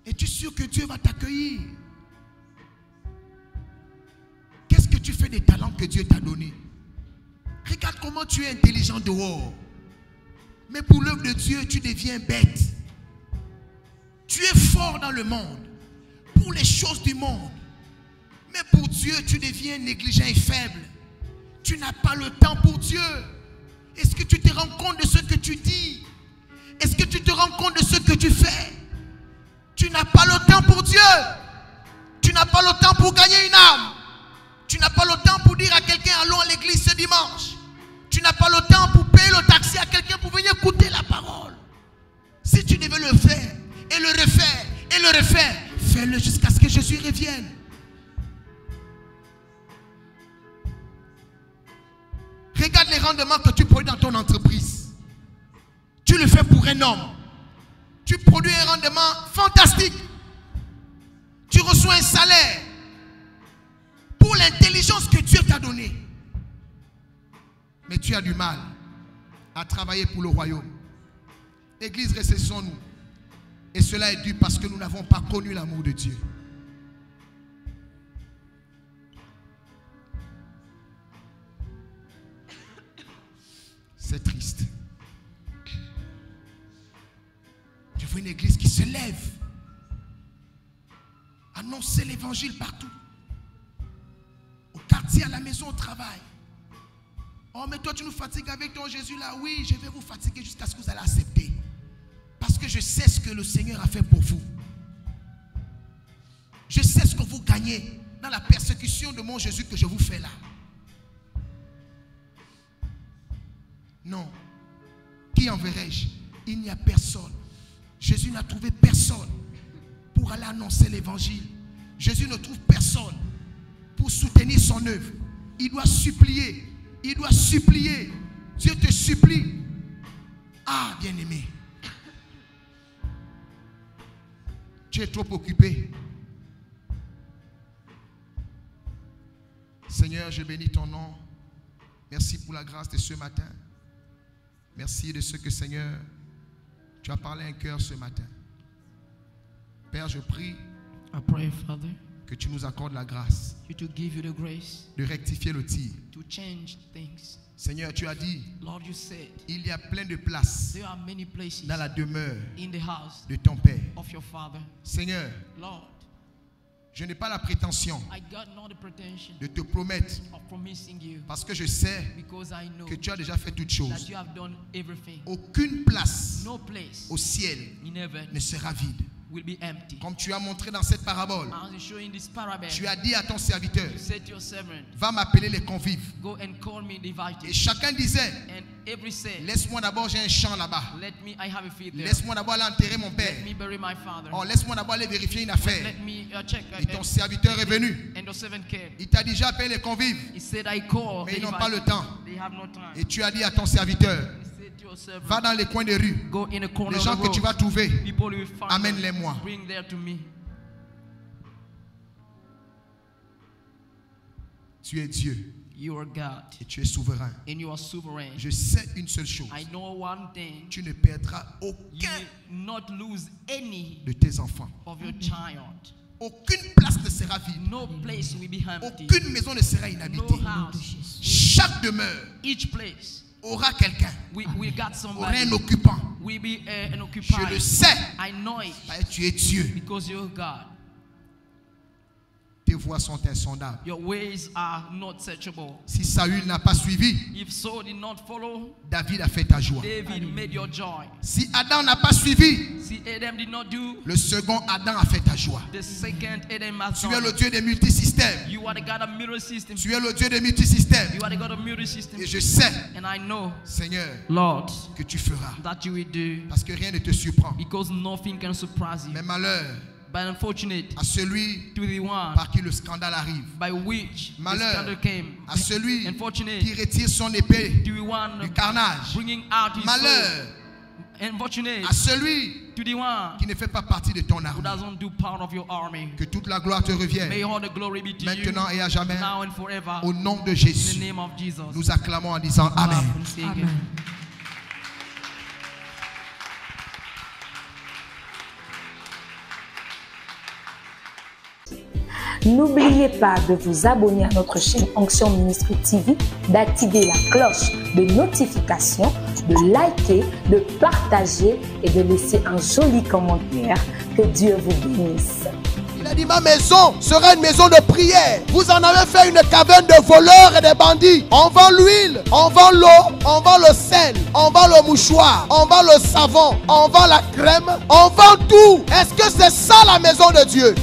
Es-tu sûr que Dieu va t'accueillir? Qu'est-ce que tu fais des talents que Dieu t'a donnés? Regarde comment tu es intelligent dehors. Mais pour l'œuvre de Dieu, tu deviens bête. Tu es fort dans le monde, pour les choses du monde. Mais pour Dieu, tu deviens négligent et faible. Tu n'as pas le temps pour Dieu. Est-ce que tu te rends compte de ce que tu dis? Est-ce que tu te rends compte de ce que tu fais? Tu n'as pas le temps pour Dieu. Tu n'as pas le temps pour gagner une âme. Tu n'as pas le temps pour dire à quelqu'un allons à l'église ce dimanche. Tu n'as pas le temps pour payer le taxi à quelqu'un pour venir écouter la parole. Si tu devais le faire et le refaire et le refaire, fais-le jusqu'à ce que Jésus revienne. Regarde les rendements que tu produis dans ton entreprise. Tu le fais pour un homme. Tu produis un rendement fantastique. Tu reçois un salaire pour l'intelligence que Dieu t'a donnée. Mais tu as du mal à travailler pour le royaume. Église, ressaisissons-nous. Et cela est dû parce que nous n'avons pas connu l'amour de Dieu. C'est triste. Je veux une église qui se lève. Annoncer l'évangile partout. Au quartier, à la maison, au travail. Oh, mais toi, tu nous fatigues avec ton Jésus là. Oui, je vais vous fatiguer jusqu'à ce que vous allez accepter. Parce que je sais ce que le Seigneur a fait pour vous. Je sais ce que vous gagnez dans la persécution de mon Jésus que je vous fais là. Non. Qui enverrai-je? Il n'y a personne. Jésus n'a trouvé personne pour aller annoncer l'évangile. Jésus ne trouve personne pour soutenir son œuvre. Il doit supplier. Il doit supplier. Dieu te supplie. Ah, bien-aimé. Tu es trop occupé. Seigneur, je bénis ton nom. Merci pour la grâce de ce matin. Merci de ce que, Seigneur, tu as parlé à un cœur ce matin. Père, je prie
I pray, Father,
que tu nous accordes la grâce
you to give you the grace
de rectifier le tir.
to change things.
Seigneur, tu as dit,
Lord, you said
il y a plein de places
there are many places
dans la demeure
in the house
de ton Père.
of your Father.
Seigneur,
Lord,
je n'ai pas la prétention
I got not the pretension
de te promettre
of promising you
parce que je sais
because I know
que tu as déjà fait toutes
that
choses.
you have done everything.
Aucune place
No place
au ciel
in heaven
ne sera vide.
will be empty.
Comme tu as montré dans cette parabole,
As you show in this parable,
tu as dit à ton serviteur,
you said to your servant,
va m'appeler les convives.
go and call me the
Et
invited.
chacun disait,
And every said,
laisse-moi d'abord, j'ai un champ là-bas.
let me, I have a field there.
Laisse-moi d'abord aller enterrer mon père.
Let me bury my father.
Oh, laisse-moi d'abord aller vérifier une affaire.
Let me check.
Et ton serviteur est venu.
And your servant came.
Il t'a déjà appelé les convives.
He said, I call.
Mais
the
ils n'ont pas le
invited.
temps.
They have no time.
Et tu as dit à ton serviteur,
He said to your servant,
va dans les coins des rues.
go in a corner
Les
of
gens
the
que tu
road.
vas trouver,
People you will find,
amène-les-moi.
bring there to me.
Tu es Dieu
You are God,
et tu es souverain.
and you are sovereign.
Je sais une seule chose.
I know one thing.
Tu ne perdras
You
aucun
will not lose any
de tes enfants.
of your child.
Aucune place ne sera vide.
No place will be empty.
Aucune maison ne sera
No
inhabitée.
house.
Chaque demeure
Each place
aura quelqu'un,
we got
aura
somebody.
un occupant.
Will be an
Je le
occupier.
sais.
I know it
Tu es Dieu.
because you're God.
Tes voies sont insondables.
Your ways are not searchable.
Si Saül n'a pas suivi,
If Saul did not follow,
David a fait ta joie.
David made your joy.
Si Adam n'a pas suivi,
See, Adam did not do,
le second Adam a fait ta joie.
the second Adam has
Tu es
done.
le Dieu des multisystèmes.
You are the God of mirror system.
Tu es le Dieu des multisystèmes.
You are the God of mirror system.
Et je sais,
And I know,
Seigneur,
Lord,
que tu feras.
that you will do,
Parce que rien ne te surprend.
because nothing can surprise you.
Mais malheur
But unfortunate
à celui
to the one
par qui le scandale arrive.
by which the
Malheur
scandal came.
à celui
Unfortunate
qui retire son épée
to the one
du carnage.
bringing out his
Malheur
soul.
unfortunate
À celui
to the one
qui ne fait pas partie de ton
who
armée.
doesn't do part of your army.
Que toute la gloire te revienne.
May all the glory be to
Maintenant et à jamais.
you, now and forever.
Au nom de
In the
Jésus.
name of Jesus.
Nous acclamons en disant Amen.
Amen.
N'oubliez pas de vous abonner à notre chaîne Onction Ministry TV, d'activer la cloche de notification, de liker, de partager et de laisser un joli commentaire. Que Dieu vous bénisse.
Il a dit ma maison sera une maison de prière. Vous en avez fait une caverne de voleurs et de bandits. On vend l'huile, on vend l'eau, on vend le sel, on vend le mouchoir, on vend le savon, on vend la crème, on vend tout. Est-ce que c'est ça la maison de Dieu?